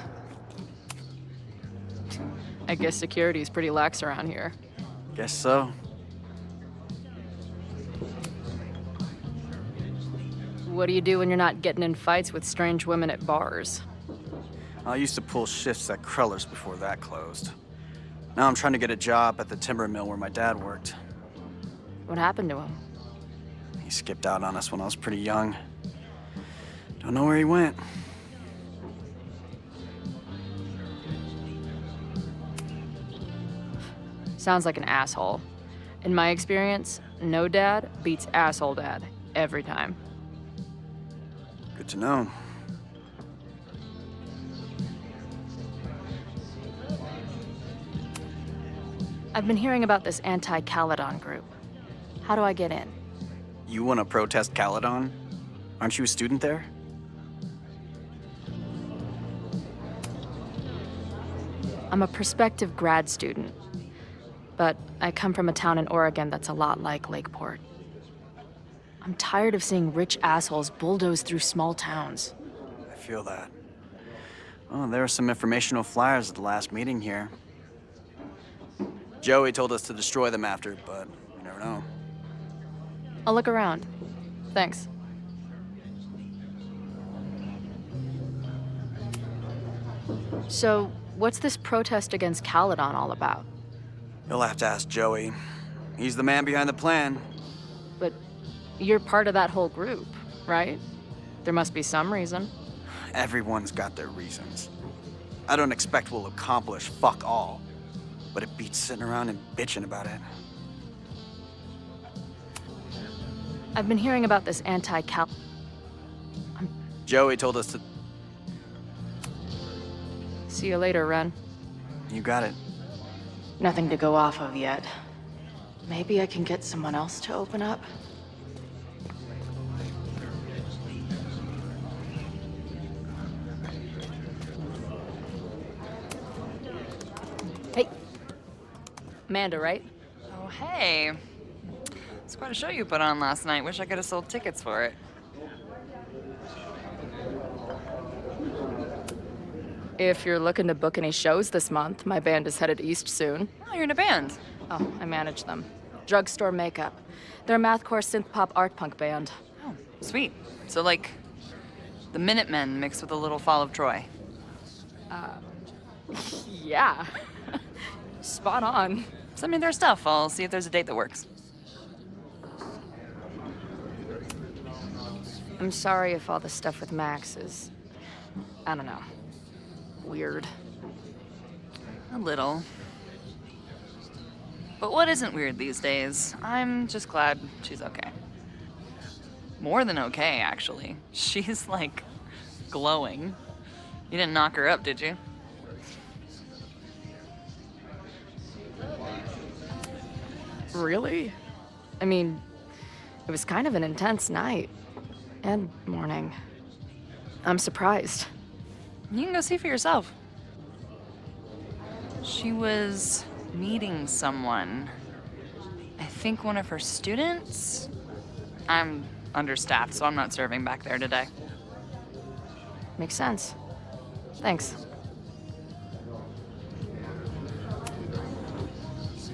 I guess security's pretty lax around here. Guess so. What do you do when you're not getting in fights with strange women at bars? I used to pull shifts at Kreller's before that closed. Now I'm trying to get a job at the timber mill where my dad worked. What happened to him? He skipped out on us when I was pretty young. Don't know where he went. Sounds like an asshole. In my experience, no dad beats asshole dad every time. Good to know. I've been hearing about this anti-Caledon group. How do I get in? You want to protest Caledon? Aren't you a student there? I'm a prospective grad student, but I come from a town in Oregon that's a lot like Lakeport. I'm tired of seeing rich assholes bulldoze through small towns. I feel that. Well, there were some informational flyers at the last meeting here. Joey told us to destroy them after, but you never know. I'll look around. Thanks. So, what's this protest against Caledon all about? You'll have to ask Joey. He's the man behind the plan. But you're part of that whole group, right? There must be some reason. Everyone's got their reasons. I don't expect we'll accomplish fuck all, but it beats sitting around and bitching about it. I've been hearing about this anti-Cal... Joey told us to... See you later, Ren. You got it. Nothing to go off of yet. Maybe I can get someone else to open up? Hey. Amanda, right? Oh, hey. It's quite a show you put on last night. Wish I could have sold tickets for it. If you're looking to book any shows this month, my band is headed east soon. Oh, you're in a band. Oh, I manage them. Drugstore Makeup. They're a mathcore synth-pop art punk band. Oh, sweet. So, like, the Minutemen mixed with a little Fall of Troy. Yeah. Spot on. Send me their stuff. I'll see if there's a date that works. I'm sorry if all the stuff with Max is... I don't know. Weird. A little. But what isn't weird these days? I'm just glad she's okay. More than okay, actually. She's, like, glowing. You didn't knock her up, did you? Really? I mean, it was kind of an intense night. And morning. I'm surprised. You can go see for yourself. She was meeting someone. I think one of her students? I'm understaffed, so I'm not serving back there today. Makes sense. Thanks.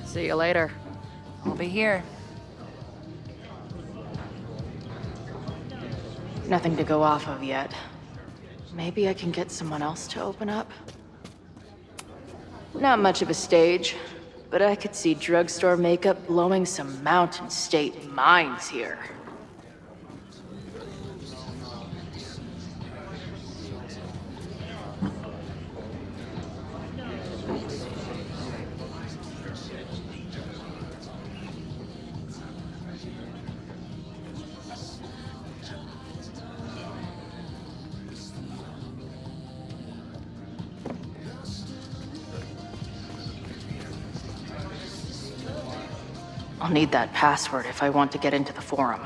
See you later. I'll be here. Nothing to go off of yet. Maybe I can get someone else to open up? Not much of a stage, but I could see Drugstore Makeup blowing some Mountain State minds here. I'll need that password if I want to get into the forum.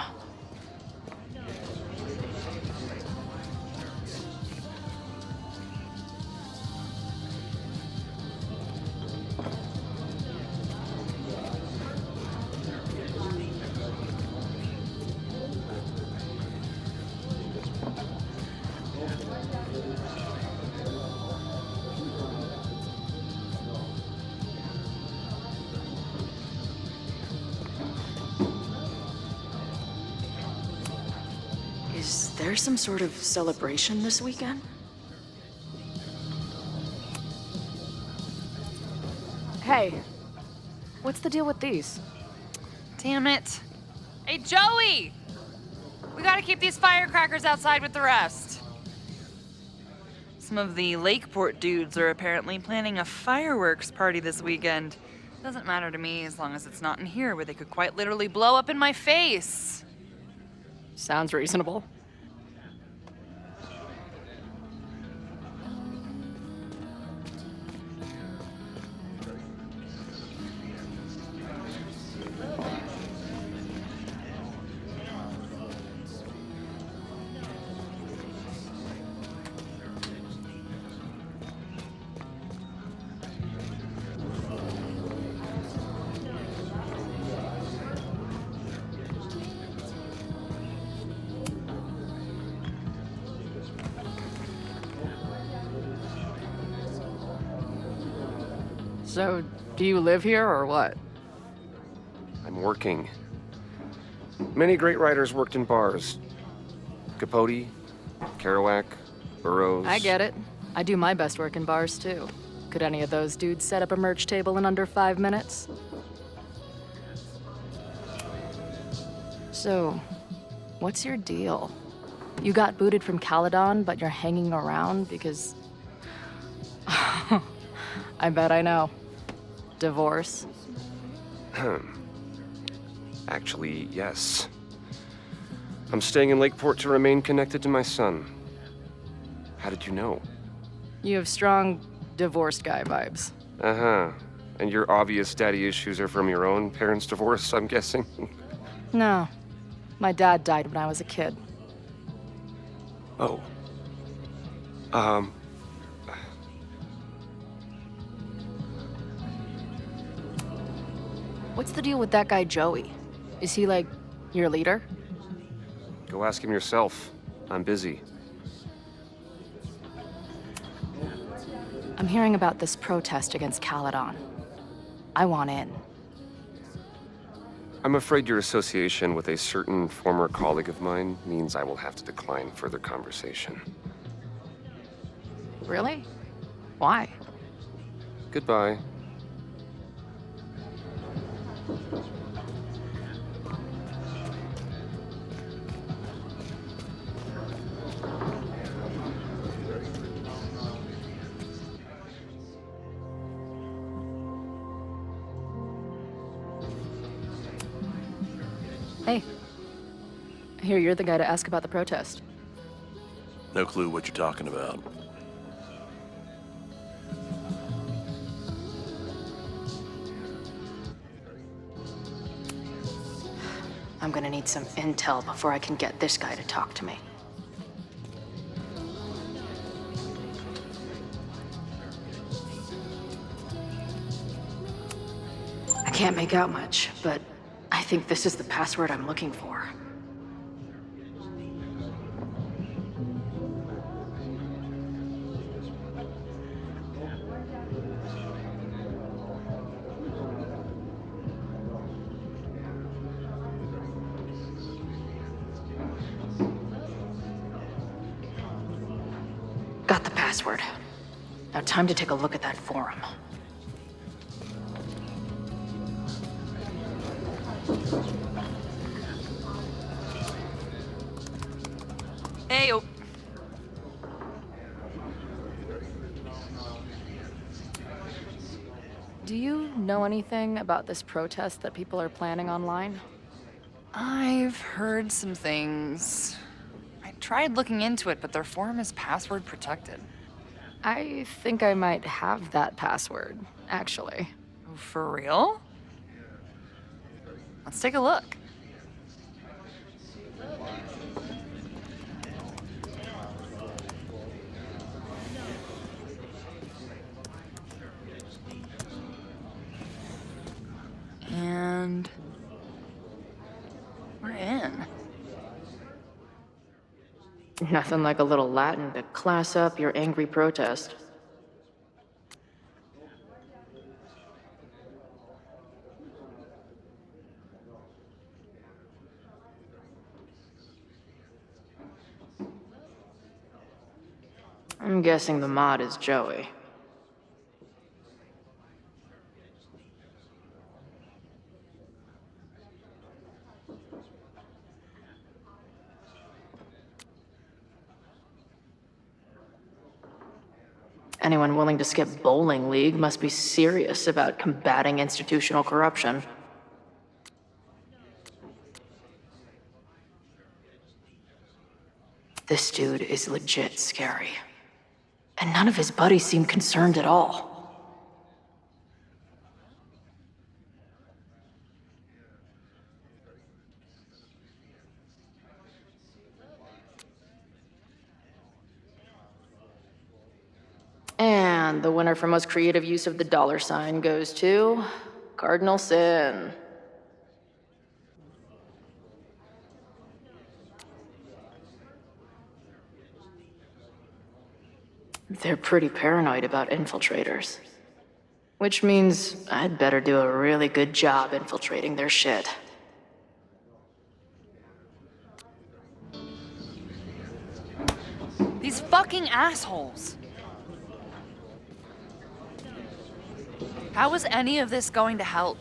Is there some sort of celebration this weekend? Hey, what's the deal with these? Damn it. Hey, Joey! We gotta keep these firecrackers outside with the rest. Some of the Lakeport dudes are apparently planning a fireworks party this weekend. Doesn't matter to me as long as it's not in here where they could quite literally blow up in my face. Sounds reasonable. So, do you live here or what? I'm working. Many great writers worked in bars. Capote, Kerouac, Burroughs. I get it. I do my best work in bars, too. Could any of those dudes set up a merch table in under 5 minutes? So, what's your deal? You got booted from Caledon, but you're hanging around because... I bet I know. Divorce? Actually, yes. I'm staying in Lakeport to remain connected to my son. How did you know? You have strong divorced guy vibes. Uh-huh. And your obvious daddy issues are from your own parents' divorce, I'm guessing? No. My dad died when I was a kid. Oh. What's the deal with that guy Joey? Is he like your leader? Go ask him yourself. I'm busy. I'm hearing about this protest against Caledon. I want in. I'm afraid your association with a certain former colleague of mine means I will have to decline further conversation. Really? Why? Goodbye. Hey. I hear you're the guy to ask about the protest. No clue what you're talking about. I'm gonna need some intel before I can get this guy to talk to me. I can't make out much, but I think this is the password I'm looking for. Got the password. Now time to take a look at that forum. Hey, oh. Do you know anything about this protest that people are planning online? I've heard some things. I tried looking into it, but their forum is password protected. I think I might have that password, actually. For real? Let's take a look. And we're in. Nothing like a little Latin to class up your angry protest. I'm guessing the mod is Joey. Anyone willing to skip bowling league must be serious about combating institutional corruption. This dude is legit scary. And none of his buddies seem concerned at all. And the winner for most creative use of the $sign goes to Cardinal Sin. They're pretty paranoid about infiltrators. Which means I'd better do a really good job infiltrating their shit. These fucking assholes. How is any of this going to help?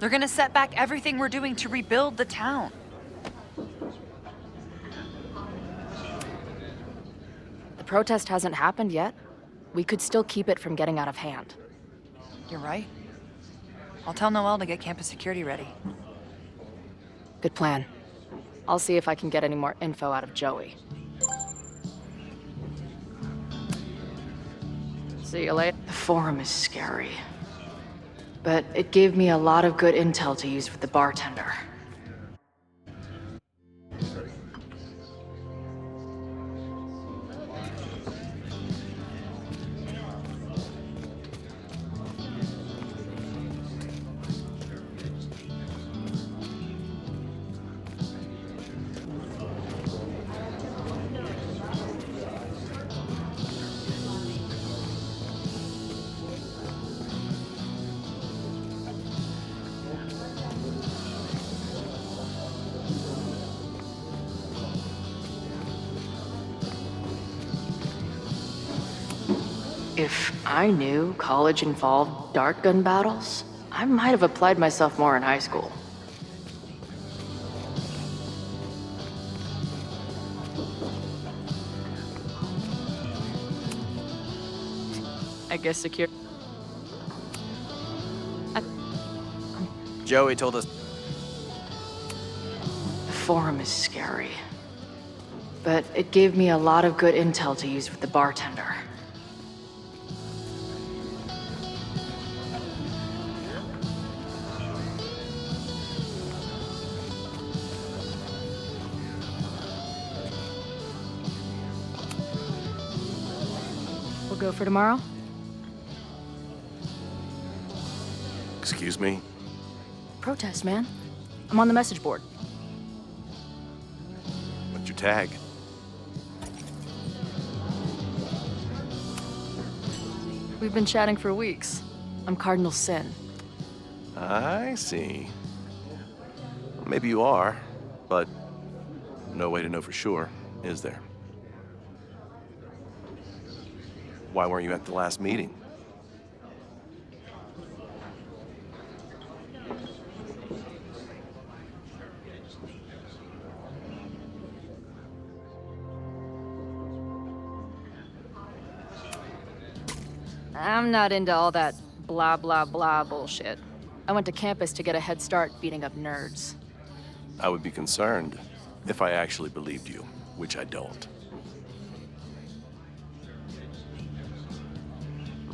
They're gonna set back everything we're doing to rebuild the town. protest hasn't happened yet. We could still keep it from getting out of hand. You're right. I'll tell Noelle to get campus security ready. Good plan. I'll see if I can get any more info out of Joey. See you later. The forum is scary. But it gave me a lot of good intel to use with the bartender. If I knew college involved dart gun battles, I might have applied myself more in high school. I guess secure. Joey told us. The forum is scary. But it gave me a lot of good intel to use with the bartender. We'll go for tomorrow? Excuse me? Protest, man. I'm on the message board. What's your tag? We've been chatting for weeks. I'm Cardinal Sin. I see. Maybe you are, but no way to know for sure, is there? Why weren't you at the last meeting? I'm not into all that blah blah blah bullshit. I went to campus to get a head start beating up nerds. I would be concerned if I actually believed you, which I don't.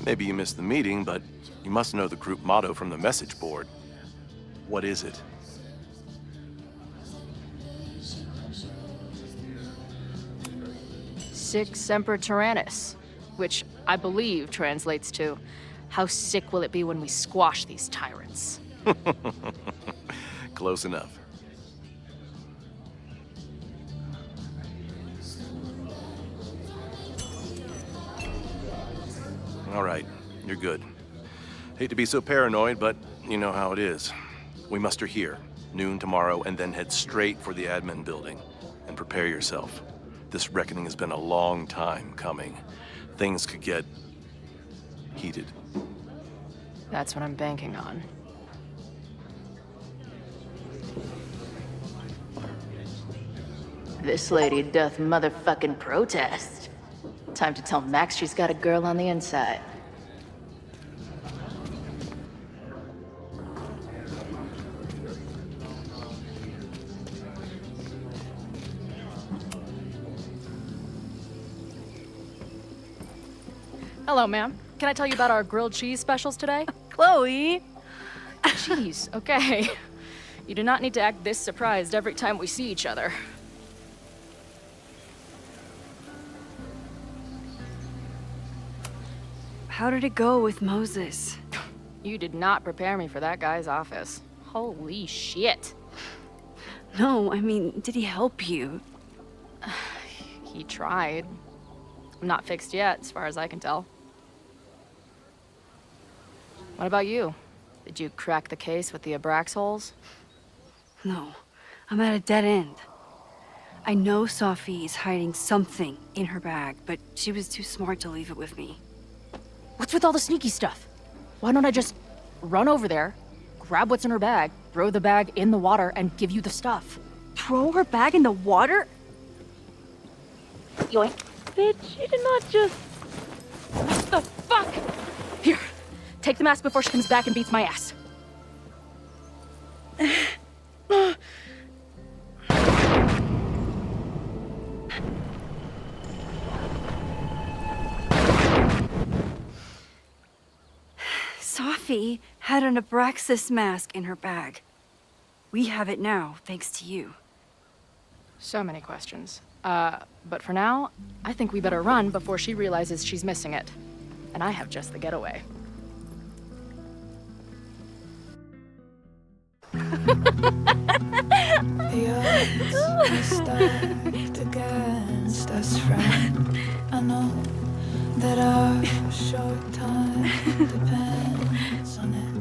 Maybe you missed the meeting, but you must know the group motto from the message board. What is it? Sic semper tyrannis, which I believe translates to, how sick will it be when we squash these tyrants? Close enough. All right, you're good. Hate to be so paranoid, but you know how it is. We muster here, noon tomorrow, and then head straight for the admin building. And prepare yourself. This reckoning has been a long time coming. Things could get heated. That's what I'm banking on. This lady doth motherfucking protest. Time to tell Max she's got a girl on the inside. Hello, ma'am. Can I tell you about our grilled cheese specials today? Chloe! Jeez, okay. You do not need to act this surprised every time we see each other. How did it go with Moses? You did not prepare me for that guy's office. Holy shit. No, I mean, did he help you? He tried. I'm not fixed yet, as far as I can tell. What about you? Did you crack the case with the Abrax holes? No, I'm at a dead end. I know Sophie is hiding something in her bag, but she was too smart to leave it with me. What's with all the sneaky stuff? Why don't I just run over there, grab what's in her bag, throw the bag in the water, and give you the stuff? Throw her bag in the water? Yoink. Bitch, you did not just... What the fuck? Here, take the mask before she comes back and beats my ass. Sophie had an Abraxas mask in her bag. We have it now, thanks to you. So many questions. But for now, I think we better run before she realizes she's missing it. And I have just the getaway. The odds are stacked against us, friend. I know that our short time depends on it.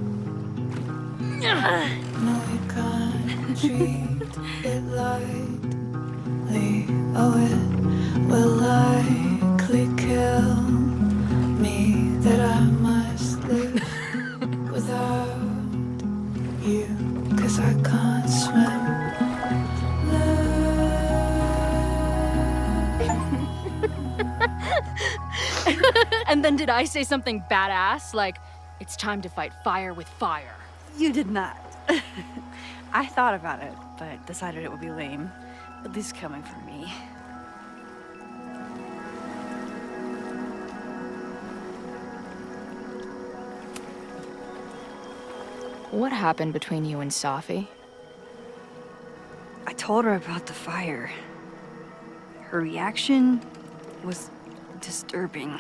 No, you can't treat it lightly. Oh, it will likely kill me that I must live without you, 'cause I can't swim. And then did I say something badass? Like, it's time to fight fire with fire. You did not. I thought about it, but decided it would be lame. At least coming from me. What happened between you and Sophie? I told her about the fire. Her reaction was disturbing.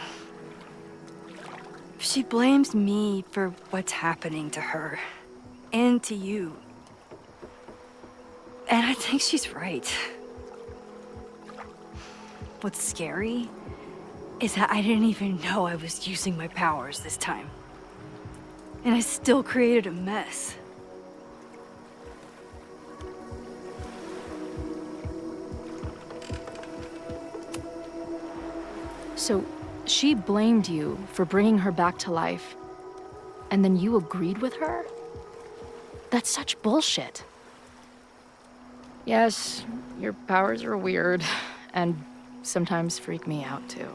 She blames me for what's happening to her and to you. And I think she's right. What's scary is that I didn't even know I was using my powers this time. And I still created a mess. So, she blamed you for bringing her back to life, and then you agreed with her? That's such bullshit. Yes, your powers are weird, and sometimes freak me out too.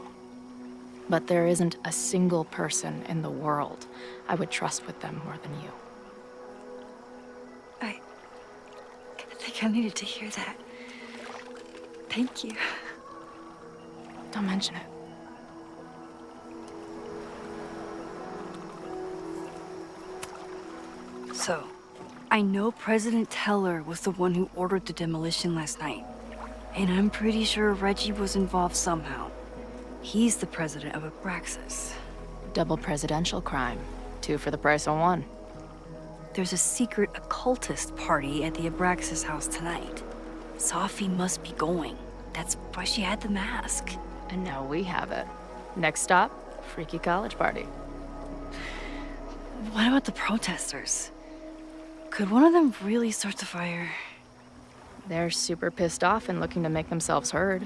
But there isn't a single person in the world I would trust with them more than you. I think I needed to hear that. Thank you. Don't mention it. So, I know President Teller was the one who ordered the demolition last night. And I'm pretty sure Reggie was involved somehow. He's the president of Abraxas. Double presidential crime. 2 for the price of 1. There's a secret occultist party at the Abraxas house tonight. Sophie must be going. That's why she had the mask. And now we have it. Next stop, freaky college party. What about the protesters? Could one of them really start the fire? They're super pissed off and looking to make themselves heard.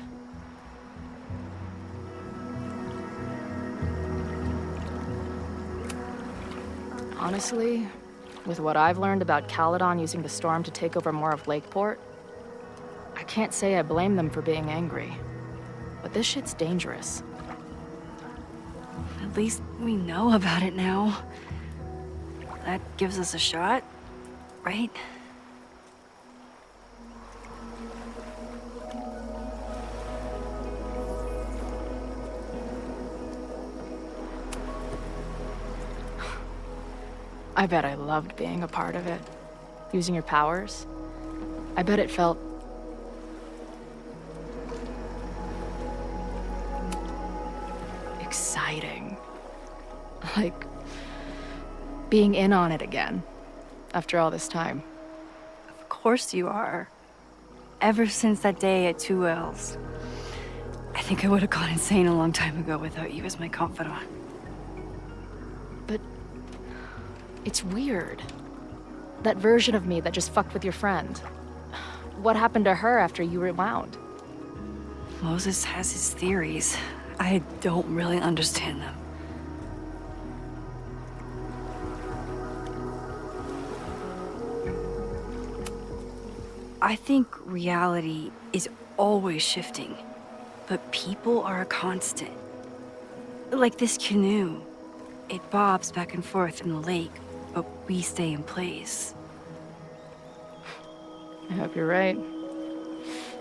Honestly, with what I've learned about Caledon using the storm to take over more of Lakeport, I can't say I blame them for being angry. But this shit's dangerous. At least we know about it now. That gives us a shot, right? I bet I loved being a part of it. Using your powers. I bet it felt... exciting. Like... being in on it again. After all this time. Of course you are. Ever since that day at 2L's. I think I would have gone insane a long time ago without you as my confidant. But... it's weird. That version of me that just fucked with your friend. What happened to her after you rewound? Moses has his theories. I don't really understand them. I think reality is always shifting, but people are a constant. Like this canoe. It bobs back and forth in the lake, but we stay in place. I hope you're right.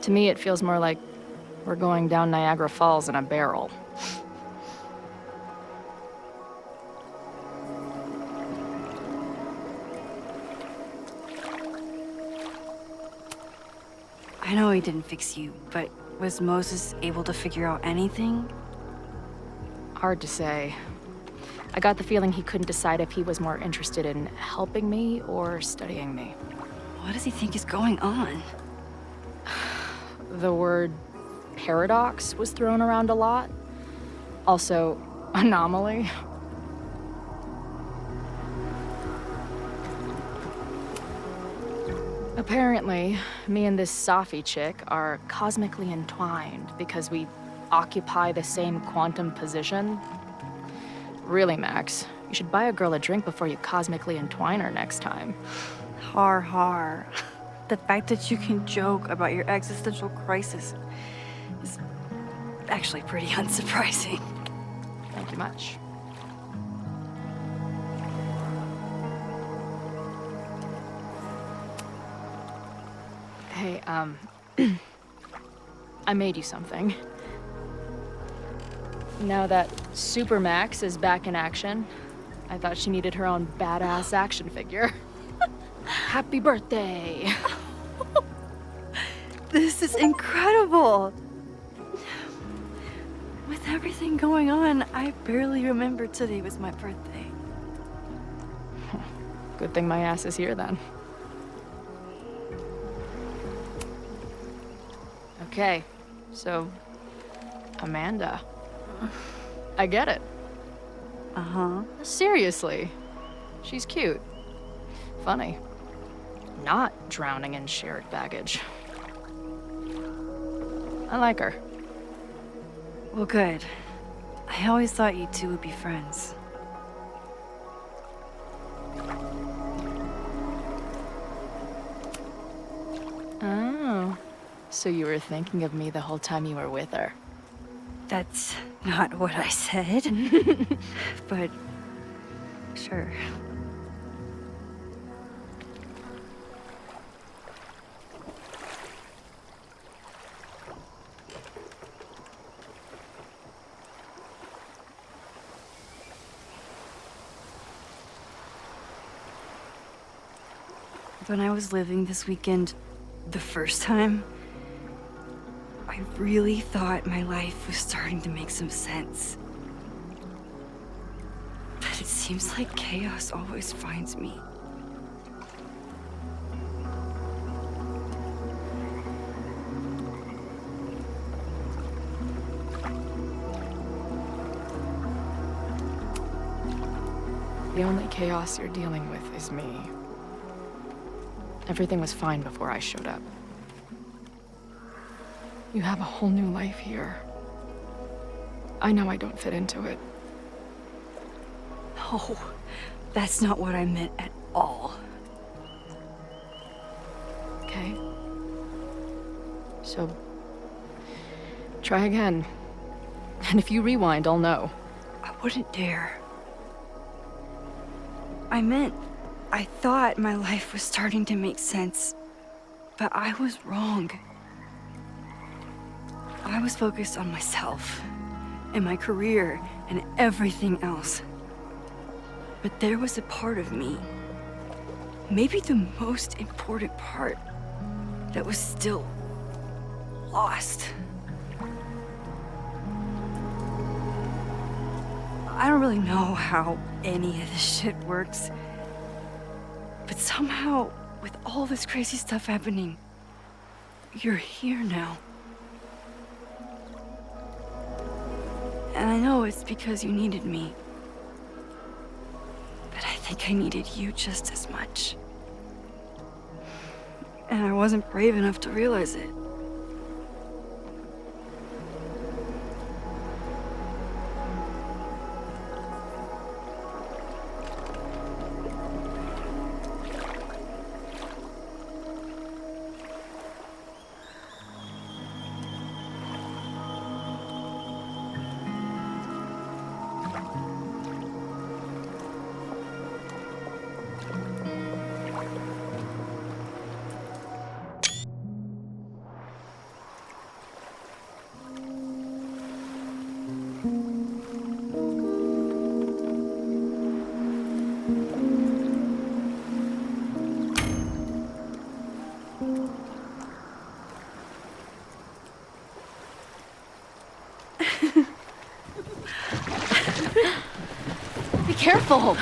To me, it feels more like we're going down Niagara Falls in a barrel. I know he didn't fix you, but was Moses able to figure out anything? Hard to say. I got the feeling he couldn't decide if he was more interested in helping me or studying me. What does he think is going on? The word paradox was thrown around a lot. Also, anomaly. Apparently, me and this Safi chick are cosmically entwined because we occupy the same quantum position. Really, Max, you should buy a girl a drink before you cosmically entwine her next time. Har har. The fact that you can joke about your existential crisis is actually pretty unsurprising. Thank you much. Hey, I made you something. Now that Super Max is back in action, I thought she needed her own badass action figure. Happy birthday! This is incredible! With everything going on, I barely remember today was my birthday. Good thing my ass is here then. Okay, so Amanda. I get it. Uh-huh. Seriously. She's cute. Funny. Not drowning in shared baggage. I like her. Well, good. I always thought you two would be friends. Oh. So you were thinking of me the whole time you were with her? That's not what I said. But sure. When I was living this weekend, the first time, I really thought my life was starting to make some sense. But it seems like chaos always finds me. The only chaos you're dealing with is me. Everything was fine before I showed up. You have a whole new life here. I know I don't fit into it. No, that's not what I meant at all. Okay. So, try again. And if you rewind, I'll know. I wouldn't dare. I thought my life was starting to make sense, but I was wrong. I was focused on myself, and my career, and everything else. But there was a part of me, maybe the most important part, that was still lost. I don't really know how any of this shit works, but somehow, with all this crazy stuff happening, you're here now. And I know it's because you needed me. But I think I needed you just as much. And I wasn't brave enough to realize it. careful!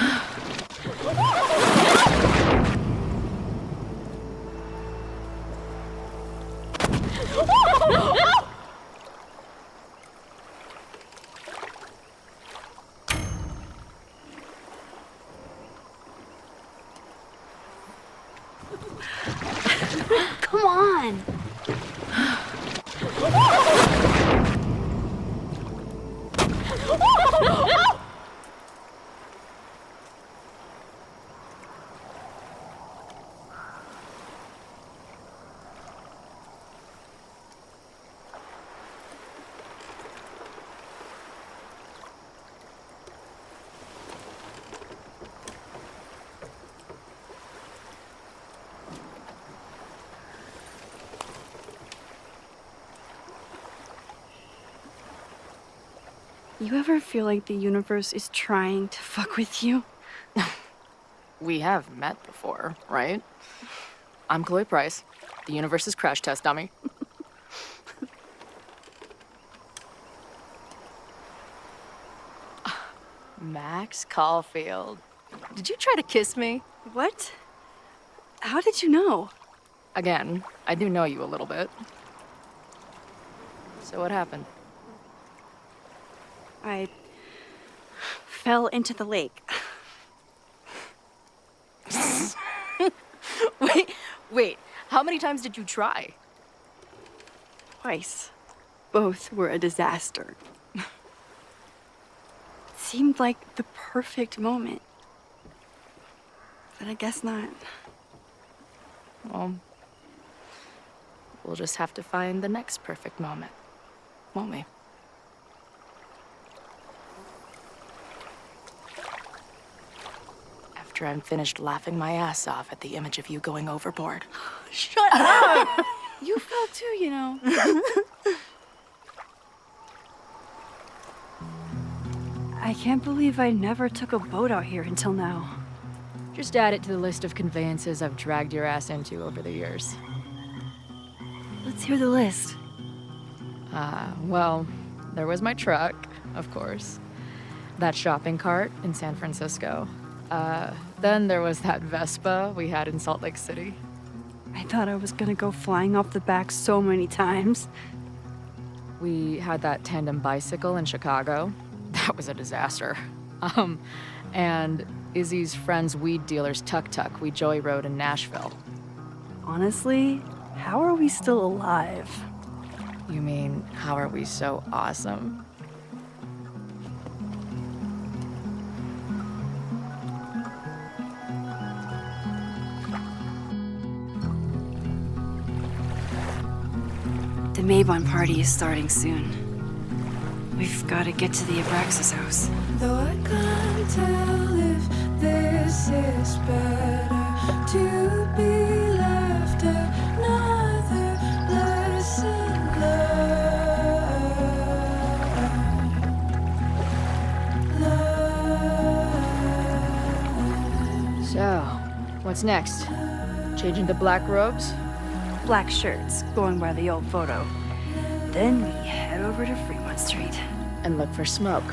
Come on! You ever feel like the universe is trying to fuck with you? We have met before, right? I'm Chloe Price, the universe's crash test dummy. Max Caulfield. Did you try to kiss me? What? How did you know? Again, I do know you a little bit. So what happened? I fell into the lake. Wait, how many times did you try? Twice. Both were a disaster. It seemed like the perfect moment. But I guess not. Well, we'll just have to find the next perfect moment, won't we? After I'm finished laughing my ass off at the image of you going overboard. Shut up! You fell too, you know. I can't believe I never took a boat out here until now. Just add it to the list of conveyances I've dragged your ass into over the years. Let's hear the list. Well, there was my truck, of course. That shopping cart in San Francisco. Then there was that Vespa we had in Salt Lake City. I thought I was gonna go flying off the back so many times. We had that tandem bicycle in Chicago. That was a disaster. And Izzy's friend's weed dealer's tuk-tuk we joy rode in Nashville. Honestly, how are we still alive? You mean, how are we so awesome? The Mabon party is starting soon. We've got to get to the Abraxas house. Though I can't tell if this is better to be left another lesson learned. So, what's next? Changing to black robes? Black shirts, going by the old photo. Then we head over to Fremont Street. And look for smoke.